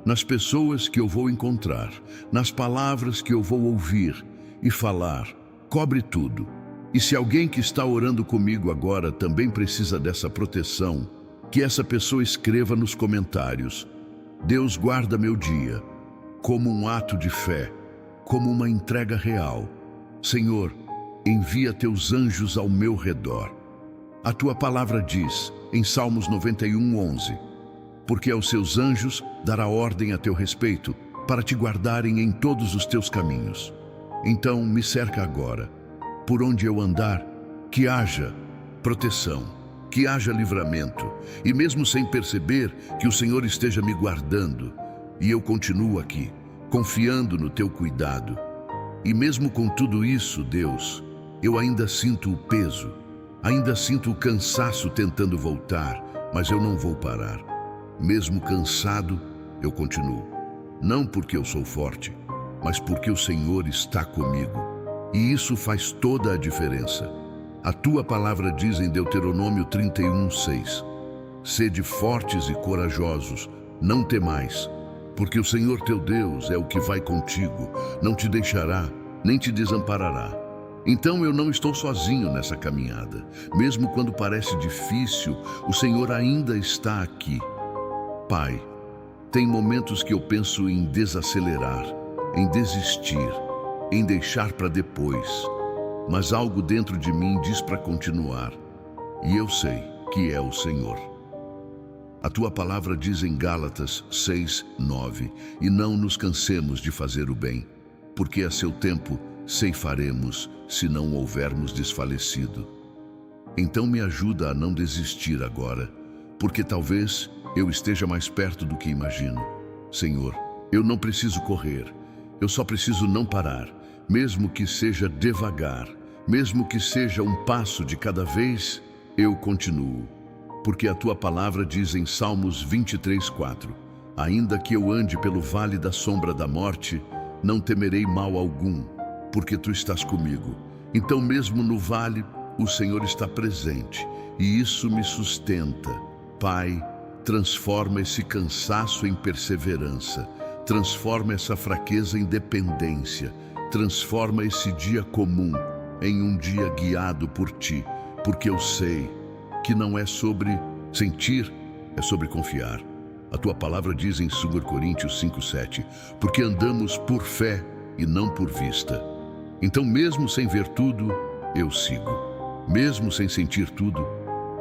nas pessoas que eu vou encontrar, nas palavras que eu vou ouvir e falar. Cobre tudo. E se alguém que está orando comigo agora também precisa dessa proteção, que essa pessoa escreva nos comentários. Deus, guarda meu dia, como um ato de fé, como uma entrega real. Senhor, envia teus anjos ao meu redor. A tua palavra diz, em Salmos 91:11, porque aos seus anjos dará ordem a teu respeito, para te guardarem em todos os teus caminhos. Então me cerca agora, por onde eu andar, que haja proteção, que haja livramento, e mesmo sem perceber que o Senhor esteja me guardando, e eu continuo aqui, confiando no teu cuidado. E mesmo com tudo isso, Deus, eu ainda sinto o peso, ainda sinto o cansaço tentando voltar, mas eu não vou parar. Mesmo cansado, eu continuo. Não porque eu sou forte, mas porque o Senhor está comigo. E isso faz toda a diferença. A tua palavra diz em Deuteronômio 31:6: Sede fortes e corajosos, não temais, porque o Senhor teu Deus é o que vai contigo, não te deixará, nem te desamparará. Então eu não estou sozinho nessa caminhada. Mesmo quando parece difícil, o Senhor ainda está aqui. Pai, tem momentos que eu penso em desacelerar, em desistir, em deixar para depois. Mas algo dentro de mim diz para continuar. E eu sei que é o Senhor. A tua palavra diz em Gálatas 6:9: E não nos cansemos de fazer o bem, porque a seu tempo ceifaremos, se não houvermos desfalecido. Então me ajuda a não desistir agora, porque talvez eu esteja mais perto do que imagino. Senhor, eu não preciso correr, eu só preciso não parar, mesmo que seja devagar, mesmo que seja um passo de cada vez, eu continuo. Porque a tua palavra diz em Salmos 23:4: Ainda que eu ande pelo vale da sombra da morte, não temerei mal algum, porque tu estás comigo. Então mesmo no vale, o Senhor está presente, e isso me sustenta. Pai, transforma esse cansaço em perseverança, transforma essa fraqueza em dependência, transforma esse dia comum em um dia guiado por ti, porque eu sei que não é sobre sentir, é sobre confiar. A tua palavra diz em 2 Coríntios 5:7: Porque andamos por fé e não por vista. Então mesmo sem ver tudo, eu sigo. Mesmo sem sentir tudo,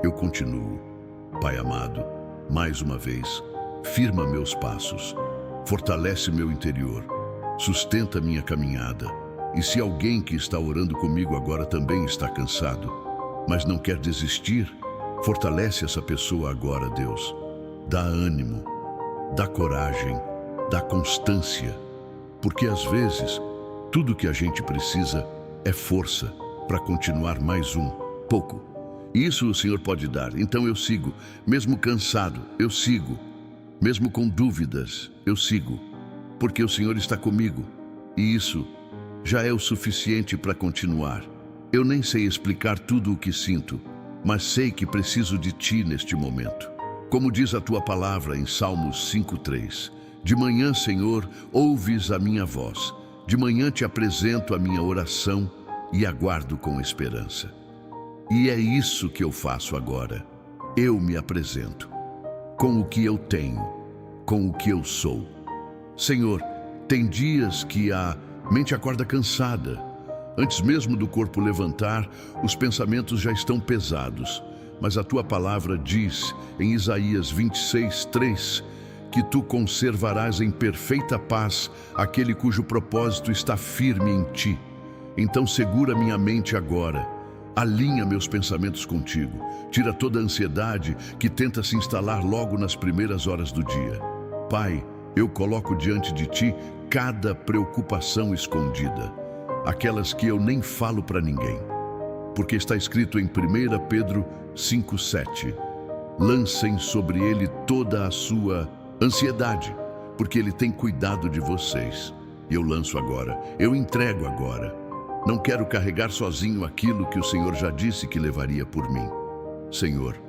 eu continuo. Pai amado, mais uma vez, firma meus passos, fortalece meu interior, sustenta minha caminhada. E se alguém que está orando comigo agora também está cansado, mas não quer desistir, fortalece essa pessoa agora, Deus. Dá ânimo, dá coragem, dá constância, porque às vezes tudo que a gente precisa é força para continuar mais um pouco. Isso o Senhor pode dar. Então eu sigo, mesmo cansado, eu sigo, mesmo com dúvidas, eu sigo, porque o Senhor está comigo, e isso já é o suficiente para continuar. Eu nem sei explicar tudo o que sinto, mas sei que preciso de ti neste momento. Como diz a tua palavra em Salmos 5:3: De manhã, Senhor, ouves a minha voz. De manhã te apresento a minha oração e aguardo com esperança. E é isso que eu faço agora. Eu me apresento, com o que eu tenho, com o que eu sou. Senhor, tem dias que a mente acorda cansada. Antes mesmo do corpo levantar, os pensamentos já estão pesados. Mas a tua palavra diz em Isaías 26:3 que tu conservarás em perfeita paz aquele cujo propósito está firme em ti. Então segura minha mente agora, alinha meus pensamentos contigo, tira toda a ansiedade que tenta se instalar logo nas primeiras horas do dia. Pai, eu coloco diante de ti cada preocupação escondida, aquelas que eu nem falo para ninguém, porque está escrito em 1 Pedro 5:7: Lancem sobre ele toda a sua ansiedade, porque ele tem cuidado de vocês. Eu lanço agora, eu entrego agora. Não quero carregar sozinho aquilo que o Senhor já disse que levaria por mim. Senhor,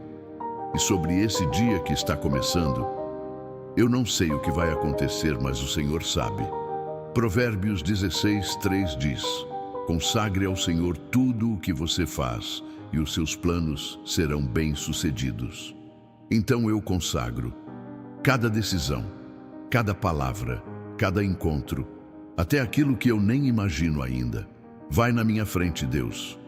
e sobre esse dia que está começando, eu não sei o que vai acontecer, mas o Senhor sabe. Provérbios 16:3 diz: Consagre ao Senhor tudo o que você faz, e os seus planos serão bem-sucedidos. Então eu consagro cada decisão, cada palavra, cada encontro, até aquilo que eu nem imagino ainda. Vai na minha frente, Deus.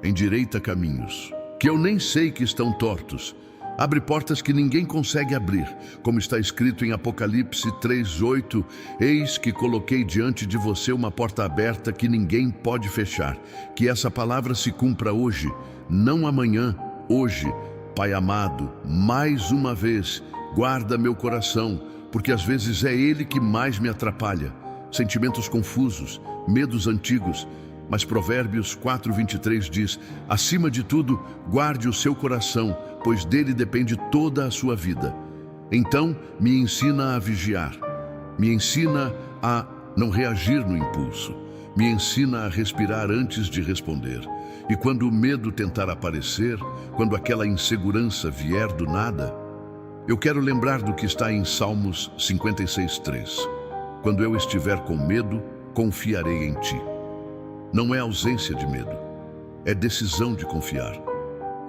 Endireita caminhos que eu nem sei que estão tortos. Abre portas que ninguém consegue abrir, como está escrito em Apocalipse 3:8: Eis que coloquei diante de você uma porta aberta que ninguém pode fechar. Que essa palavra se cumpra hoje, não amanhã, hoje. Pai amado, mais uma vez, guarda meu coração, porque às vezes é ele que mais me atrapalha. sentimentos confusos, medos antigos. Mas Provérbios 4:23 diz: acima de tudo, guarde o seu coração, pois dele depende toda a sua vida. Então, me ensina a vigiar, me ensina a não reagir no impulso, me ensina a respirar antes de responder. E quando o medo tentar aparecer, quando aquela insegurança vier do nada, eu quero lembrar do que está em Salmos 56:3. Quando eu estiver com medo, confiarei em ti. Não é ausência de medo, é decisão de confiar.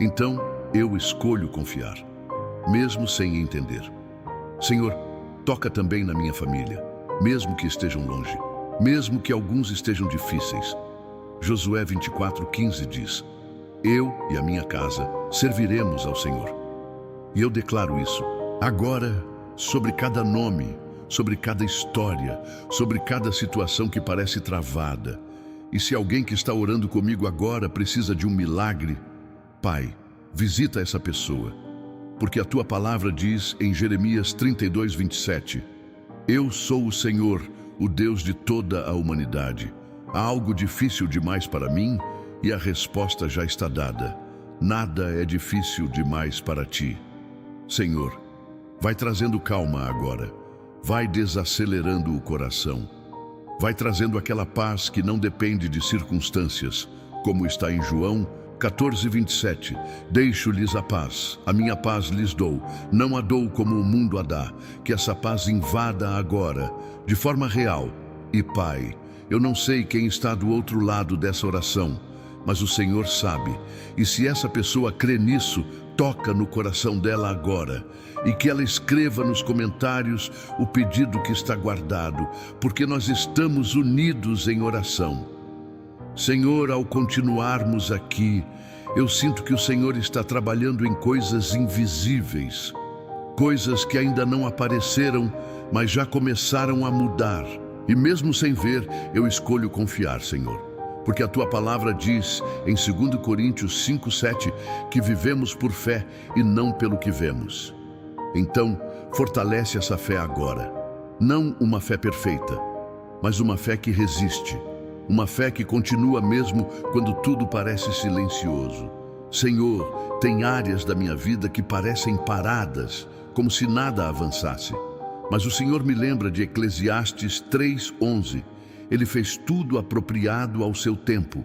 Então, eu escolho confiar, mesmo sem entender. Senhor, toca também na minha família, mesmo que estejam longe, mesmo que alguns estejam difíceis. Josué 24:15 diz: eu e a minha casa serviremos ao Senhor. E eu declaro isso agora sobre cada nome, sobre cada história, sobre cada situação que parece travada. E se alguém que está orando comigo agora precisa de um milagre, Pai, visita essa pessoa. Porque a tua palavra diz em Jeremias 32:27, eu sou o Senhor, o Deus de toda a humanidade. Há algo difícil demais para mim e a resposta já está dada. Nada é difícil demais para ti. Senhor, vai trazendo calma agora, vai desacelerando o coração. Vai trazendo aquela paz que não depende de circunstâncias, como está em João 14:27. Deixo-lhes a minha paz lhes dou, não a dou como o mundo a dá. Que essa paz invada agora, de forma real. E Pai, eu não sei quem está do outro lado dessa oração, mas o Senhor sabe. E se essa pessoa crê nisso, toca no coração dela agora. E que ela escreva nos comentários o pedido que está guardado, porque nós estamos unidos em oração. Senhor, ao continuarmos aqui, eu sinto que o Senhor está trabalhando em coisas invisíveis, coisas que ainda não apareceram, mas já começaram a mudar. E mesmo sem ver, eu escolho confiar, Senhor. Porque a tua palavra diz em 2 Coríntios 5:7 que vivemos por fé e não pelo que vemos. Então, fortalece essa fé agora. Não uma fé perfeita, mas uma fé que resiste. Uma fé que continua mesmo quando tudo parece silencioso. Senhor, tem áreas da minha vida que parecem paradas, como se nada avançasse. Mas o Senhor me lembra de Eclesiastes 3:11. Ele fez tudo apropriado ao seu tempo.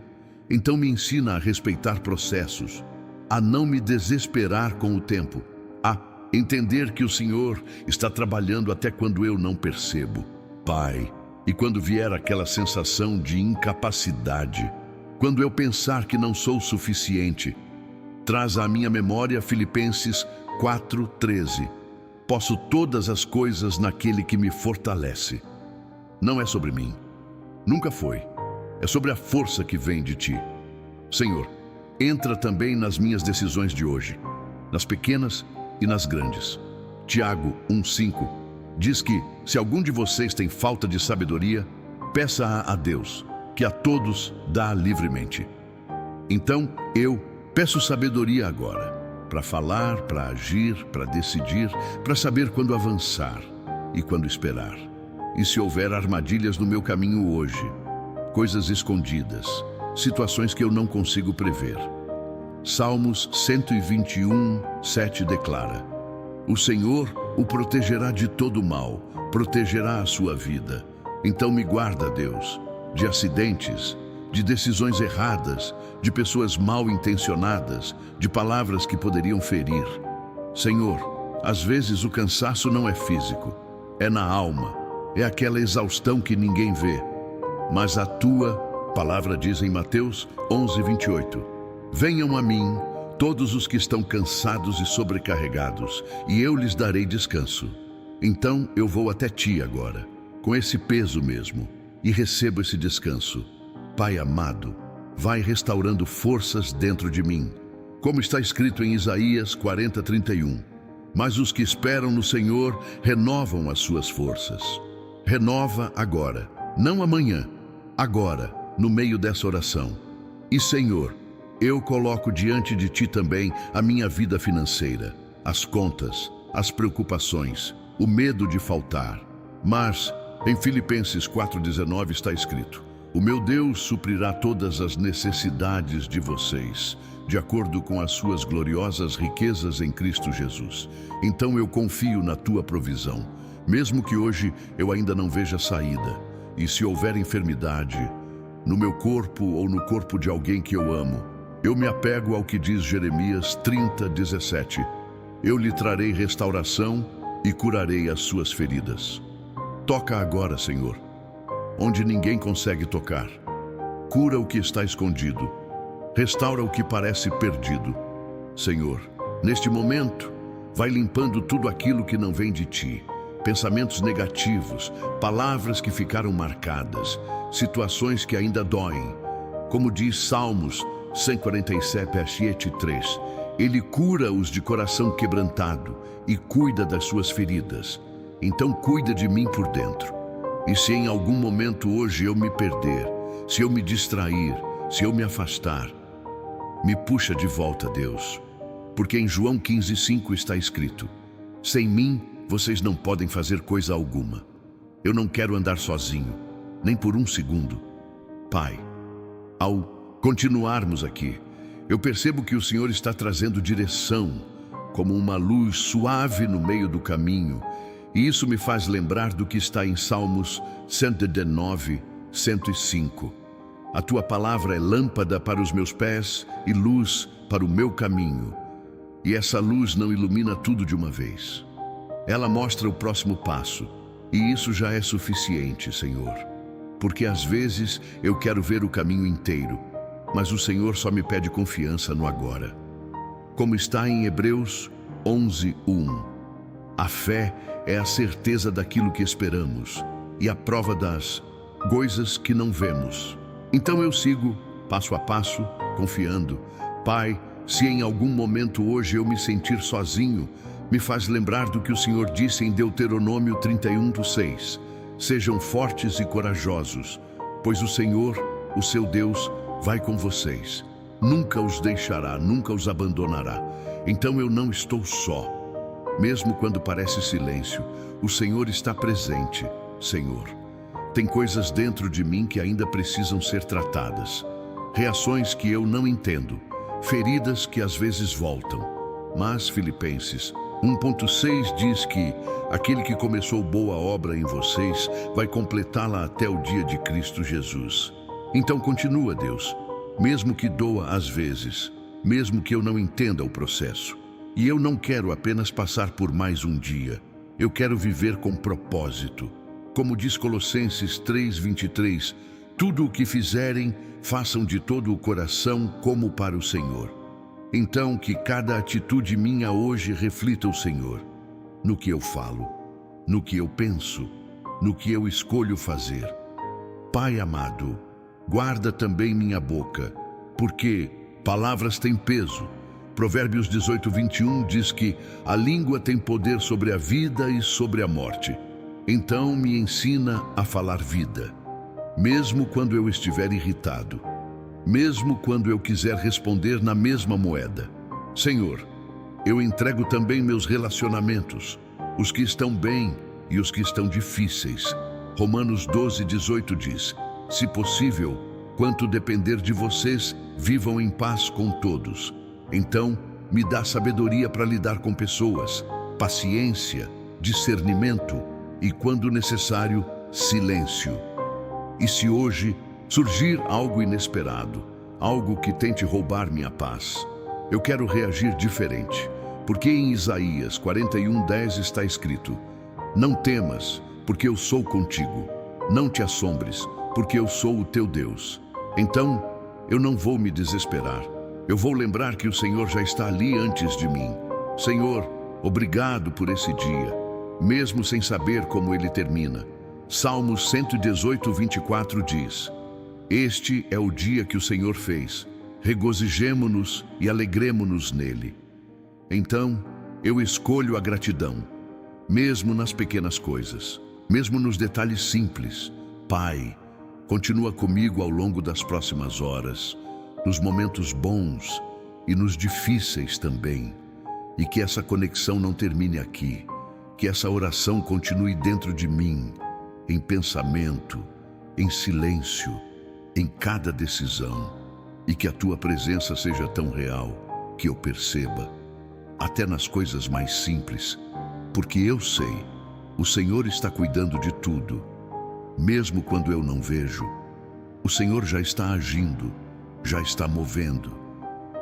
Então me ensina a respeitar processos, a não me desesperar com o tempo, a entender que o Senhor está trabalhando até quando eu não percebo. Pai, e quando vier aquela sensação de incapacidade, quando eu pensar que não sou suficiente, traz à minha memória Filipenses 4:13. Posso todas as coisas naquele que me fortalece. Não é sobre mim. Nunca foi. É sobre a força que vem de ti. Senhor, entra também nas minhas decisões de hoje, nas pequenas e nas grandes. Tiago 1:5 diz que, se algum de vocês tem falta de sabedoria, peça-a a Deus, que a todos dá livremente. Então, eu peço sabedoria agora, para falar, para agir, para decidir, para saber quando avançar e quando esperar. E se houver armadilhas no meu caminho hoje, coisas escondidas, situações que eu não consigo prever. Salmos 121:7 declara: o Senhor o protegerá de todo mal, protegerá a sua vida. Então me guarda, Deus, de acidentes, de decisões erradas, de pessoas mal intencionadas, de palavras que poderiam ferir. Senhor, às vezes o cansaço não é físico, é na alma, é aquela exaustão que ninguém vê. Mas a tua palavra diz em Mateus 11:28, venham a mim todos os que estão cansados e sobrecarregados, e eu lhes darei descanso. Então eu vou até ti agora, com esse peso mesmo, e recebo esse descanso. Pai amado, vai restaurando forças dentro de mim, como está escrito em Isaías 40:31. Mas os que esperam no Senhor renovam as suas forças. Renova agora, não amanhã, agora, no meio dessa oração. E Senhor, eu coloco diante de ti também a minha vida financeira, as contas, as preocupações, o medo de faltar. Mas Em Filipenses 4,19 está escrito: o meu Deus suprirá todas as necessidades de vocês, de acordo com as suas gloriosas riquezas em Cristo Jesus. Então eu confio na tua provisão, mesmo que hoje eu ainda não veja saída. E se houver enfermidade, no meu corpo ou no corpo de alguém que eu amo, eu me apego ao que diz Jeremias 30:17. Eu lhe trarei restauração e curarei as suas feridas. Toca agora, Senhor, onde ninguém consegue tocar. Cura o que está escondido. Restaura o que parece perdido. Senhor, neste momento, vai limpando tudo aquilo que não vem de ti. Pensamentos negativos, palavras que ficaram marcadas, situações que ainda doem. Como diz Salmos 147:3, Ele cura os de coração quebrantado e cuida das suas feridas. Então cuida de mim por dentro. E se em algum momento hoje eu me perder, se eu me distrair, se eu me afastar, me puxa de volta, Deus. Porque em João 15:5 está escrito: sem mim vocês não podem fazer coisa alguma. Eu não quero andar sozinho, nem por um segundo. Pai, ao continuarmos aqui, eu percebo que o Senhor está trazendo direção, como uma luz suave no meio do caminho, e isso me faz lembrar do que está em Salmos 119:105. A tua palavra é lâmpada para os meus pés e luz para o meu caminho. E essa luz não ilumina tudo de uma vez. Ela mostra o próximo passo, e isso já é suficiente, Senhor. Porque às vezes eu quero ver o caminho inteiro, mas o Senhor só me pede confiança no agora. Como está em Hebreus 11:1. A fé é a certeza daquilo que esperamos e a prova das coisas que não vemos. Então eu sigo, passo a passo, confiando. Pai, se em algum momento hoje eu me sentir sozinho, me faz lembrar do que o Senhor disse em Deuteronômio 31:6. Sejam fortes e corajosos, pois o Senhor, o seu Deus, vai com vocês. Nunca os deixará, nunca os abandonará. Então eu não estou só. Mesmo quando parece silêncio, o Senhor está presente, Senhor. Tem coisas dentro de mim que ainda precisam ser tratadas. Reações que eu não entendo. Feridas que às vezes voltam. Mas Filipenses 1:6 diz que aquele que começou boa obra em vocês vai completá-la até o dia de Cristo Jesus. Então continua, Deus, mesmo que doa às vezes, mesmo que eu não entenda o processo. E eu não quero apenas passar por mais um dia. Eu quero viver com propósito. Como diz Colossenses 3:23, tudo o que fizerem, façam de todo o coração como para o Senhor. Então que cada atitude minha hoje reflita o Senhor, no que eu falo, no que eu penso, no que eu escolho fazer. Pai amado, guarda também minha boca, porque palavras têm peso. Provérbios 18:21 diz que a língua tem poder sobre a vida e sobre a morte. Então me ensina a falar vida, mesmo quando eu estiver irritado, mesmo quando eu quiser responder na mesma moeda. Senhor, eu entrego também meus relacionamentos, os que estão bem e os que estão difíceis. Romanos 12:18 diz: se possível, quanto depender de vocês, vivam em paz com todos. Então, me dá sabedoria para lidar com pessoas, paciência, discernimento e, quando necessário, silêncio. E se hoje surgir algo inesperado, algo que tente roubar minha paz, eu quero reagir diferente, porque em Isaías 41:10 está escrito: não temas, porque eu sou contigo. Não te assombres, porque eu sou o teu Deus. Então, eu não vou me desesperar. Eu vou lembrar que o Senhor já está ali antes de mim. Senhor, obrigado por esse dia, mesmo sem saber como ele termina. Salmos 118:24 diz: este é o dia que o Senhor fez. Regozijemo-nos e alegremo-nos nele. Então, eu escolho a gratidão, mesmo nas pequenas coisas, mesmo nos detalhes simples. Pai, continua comigo ao longo das próximas horas, nos momentos bons e nos difíceis também. E que essa conexão não termine aqui, que essa oração continue dentro de mim. em pensamento, em silêncio, em cada decisão, e que a tua presença seja tão real que eu perceba, até nas coisas mais simples, porque eu sei, o Senhor está cuidando de tudo, mesmo quando eu não vejo. O Senhor já está agindo, já está movendo,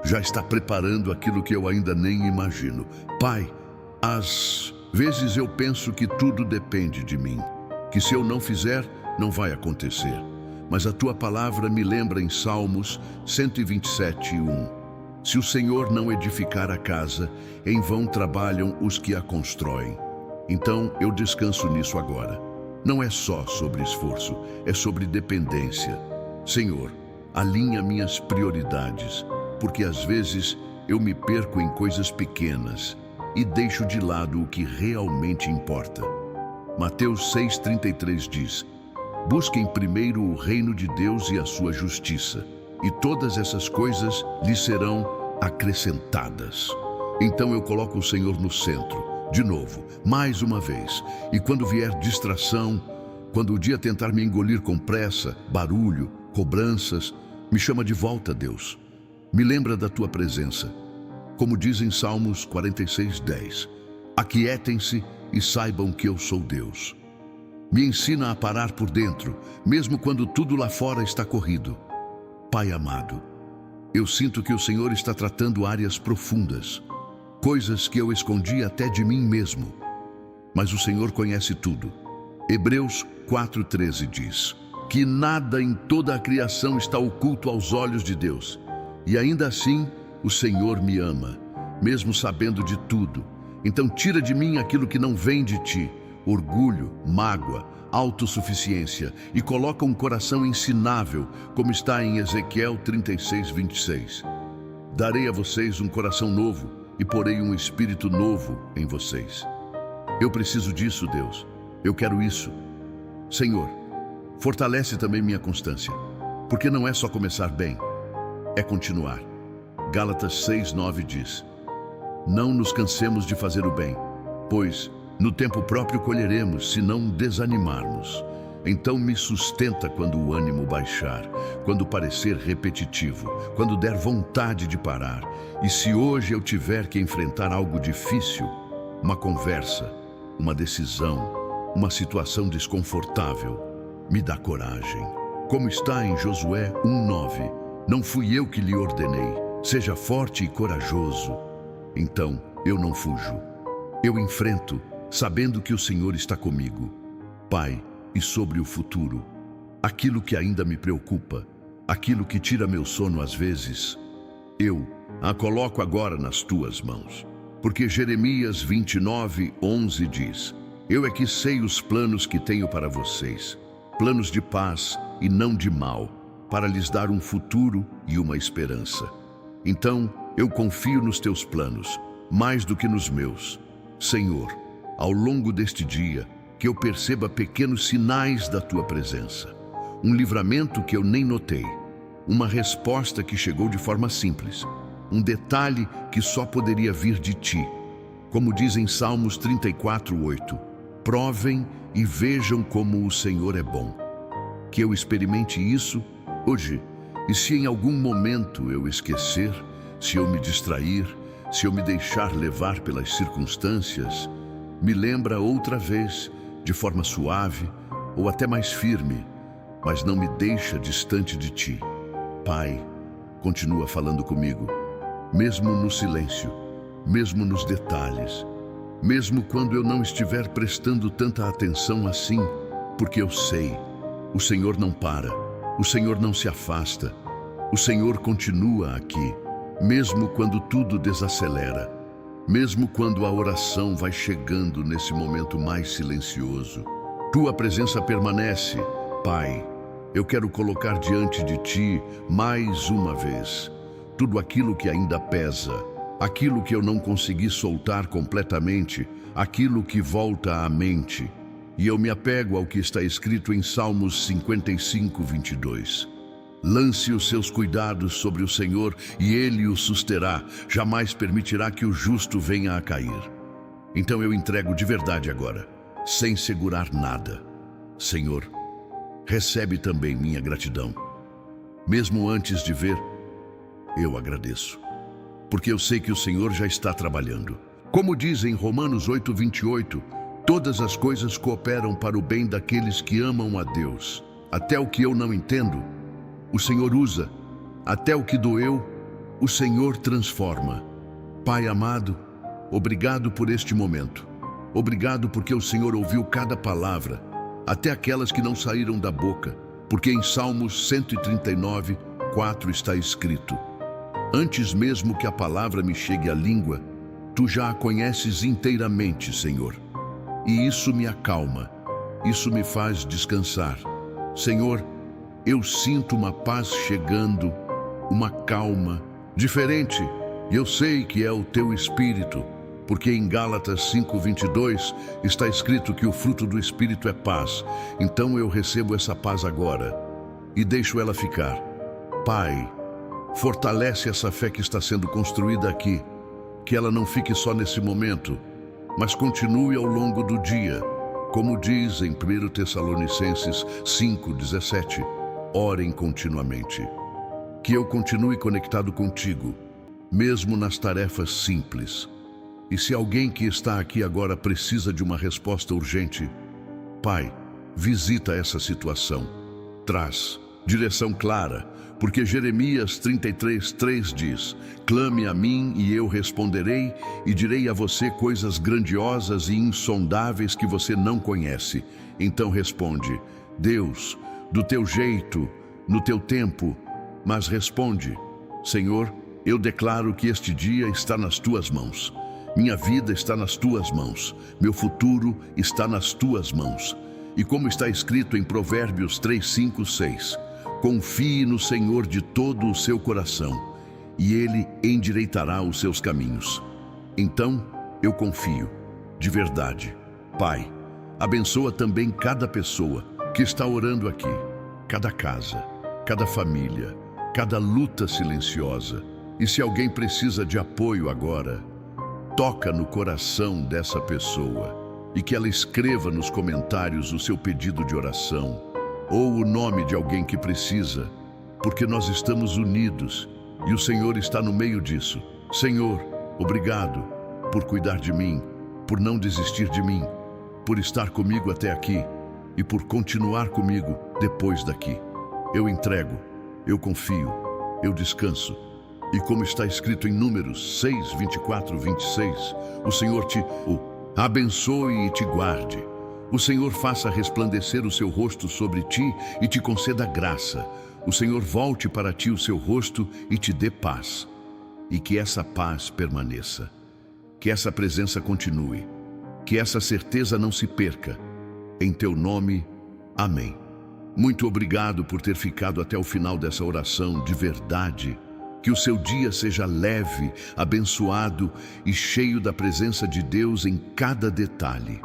já está preparando aquilo que eu ainda nem imagino. Pai, às vezes eu penso que tudo depende de mim, que se eu não fizer, não vai acontecer. Mas a tua palavra me lembra em Salmos 127:1. Se o Senhor não edificar a casa, em vão trabalham os que a constroem. Então eu descanso nisso agora. Não é só sobre esforço, é sobre dependência. Senhor, alinha minhas prioridades, porque às vezes eu me perco em coisas pequenas e deixo de lado o que realmente importa. Mateus 6,33 diz: busquem primeiro o reino de Deus e a sua justiça, e todas essas coisas lhes serão acrescentadas. Então eu coloco o Senhor no centro, de novo, mais uma vez, e quando vier distração, quando o dia tentar me engolir com pressa, barulho, cobranças, me chama de volta, Deus. Me lembra da tua presença. Como diz em Salmos 46:10, aquietem-se e saibam que eu sou Deus. Me ensina a parar por dentro, mesmo quando tudo lá fora está corrido. Pai amado, eu sinto que o Senhor está tratando áreas profundas, coisas que eu escondi até de mim mesmo. Mas o Senhor conhece tudo. Hebreus 4:13 diz que nada em toda a criação está oculto aos olhos de Deus. E ainda assim, o Senhor me ama, mesmo sabendo de tudo. Então tira de mim aquilo que não vem de ti, orgulho, mágoa, autossuficiência, e coloca um coração ensinável, como está em Ezequiel 36:26. Darei a vocês um coração novo e porei um espírito novo em vocês. Eu preciso disso, Deus. Eu quero isso. Senhor, fortalece também minha constância, porque não é só começar bem, é continuar. Gálatas 6:9 diz: não nos cansemos de fazer o bem, pois no tempo próprio colheremos, se não desanimarmos. Então me sustenta quando o ânimo baixar, quando parecer repetitivo, quando der vontade de parar. E se hoje eu tiver que enfrentar algo difícil, uma conversa, uma decisão, uma situação desconfortável, me dá coragem. Como está em Josué 1:9, não fui eu que lhe ordenei, seja forte e corajoso. Então eu não fujo, eu enfrento, sabendo que o Senhor está comigo. Pai, e sobre o futuro, aquilo que ainda me preocupa, aquilo que tira meu sono às vezes, eu a coloco agora nas tuas mãos. Porque Jeremias 29:11 diz: eu é que sei os planos que tenho para vocês, planos de paz e não de mal, para lhes dar um futuro e uma esperança. Então eu confio nos teus planos, mais do que nos meus. Senhor, ao longo deste dia, que eu perceba pequenos sinais da tua presença, um livramento que eu nem notei, uma resposta que chegou de forma simples, um detalhe que só poderia vir de ti. Como diz em Salmos 34:8, provem e vejam como o Senhor é bom. Que eu experimente isso hoje, e se em algum momento eu esquecer, se eu me distrair, se eu me deixar levar pelas circunstâncias, me lembra outra vez, de forma suave ou até mais firme, mas não me deixa distante de ti. Pai, continua falando comigo, mesmo no silêncio, mesmo nos detalhes, mesmo quando eu não estiver prestando tanta atenção assim, porque eu sei, o Senhor não para, o Senhor não se afasta, o Senhor continua aqui, mesmo quando tudo desacelera, mesmo quando a oração vai chegando nesse momento mais silencioso. Tua presença permanece, Pai. Eu quero colocar diante de ti, mais uma vez, tudo aquilo que ainda pesa, aquilo que eu não consegui soltar completamente, aquilo que volta à mente. E eu me apego ao que está escrito em Salmos 55:22. Lance os seus cuidados sobre o Senhor e Ele o susterá, jamais permitirá que o justo venha a cair. Então eu entrego de verdade agora, sem segurar nada. Senhor, recebe também minha gratidão. Mesmo antes de ver, eu agradeço, porque eu sei que o Senhor já está trabalhando. Como diz em Romanos 8:28, todas as coisas cooperam para o bem daqueles que amam a Deus. Até o que eu não entendo, o Senhor usa. Até o que doeu, o Senhor transforma. Pai amado, obrigado por este momento. Obrigado porque o Senhor ouviu cada palavra, até aquelas que não saíram da boca, porque em Salmos 139:4 está escrito: antes mesmo que a palavra me chegue à língua, tu já a conheces inteiramente, Senhor. E isso me acalma, isso me faz descansar. Senhor, eu sinto uma paz chegando, uma calma diferente, e eu sei que é o teu Espírito, porque em Gálatas 5:22 está escrito que o fruto do Espírito é paz. Então eu recebo essa paz agora e deixo ela ficar. Pai, fortalece essa fé que está sendo construída aqui, que ela não fique só nesse momento, mas continue ao longo do dia. Como diz em 1 Tessalonicenses 5:17, orem continuamente. Que eu continue conectado contigo, mesmo nas tarefas simples. E se alguém que está aqui agora precisa de uma resposta urgente, Pai, visita essa situação. Traz direção clara, porque Jeremias 33:3 diz: clame a mim e eu responderei e direi a você coisas grandiosas e insondáveis que você não conhece. Então responde: Deus, do teu jeito, no teu tempo, mas responde: Senhor, eu declaro que este dia está nas tuas mãos. Minha vida está nas tuas mãos. Meu futuro está nas tuas mãos. E como está escrito em Provérbios 3:5-6, confie no Senhor de todo o seu coração, e Ele endireitará os seus caminhos. Então, eu confio, de verdade. Pai, abençoa também cada pessoa que está orando aqui, cada casa, cada família, cada luta silenciosa. E se alguém precisa de apoio agora, toca no coração dessa pessoa e que ela escreva nos comentários o seu pedido de oração ou o nome de alguém que precisa, porque nós estamos unidos e o Senhor está no meio disso. Senhor, obrigado por cuidar de mim, por não desistir de mim, por estar comigo até aqui e por continuar comigo depois daqui. Eu entrego, eu confio, eu descanso. E como está escrito em Números 6:24-26, o Senhor te abençoe e te guarde. O Senhor faça resplandecer o seu rosto sobre ti e te conceda graça. O Senhor volte para ti o seu rosto e te dê paz. E que essa paz permaneça. Que essa presença continue. Que essa certeza não se perca. Em teu nome, amém. Muito obrigado por ter ficado até o final dessa oração de verdade. Que o seu dia seja leve, abençoado e cheio da presença de Deus em cada detalhe.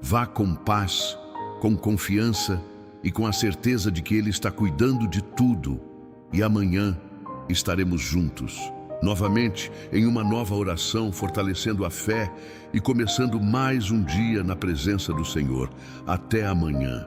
Vá com paz, com confiança e com a certeza de que Ele está cuidando de tudo. E amanhã estaremos juntos, novamente em uma nova oração, fortalecendo a fé e começando mais um dia na presença do Senhor. Até amanhã.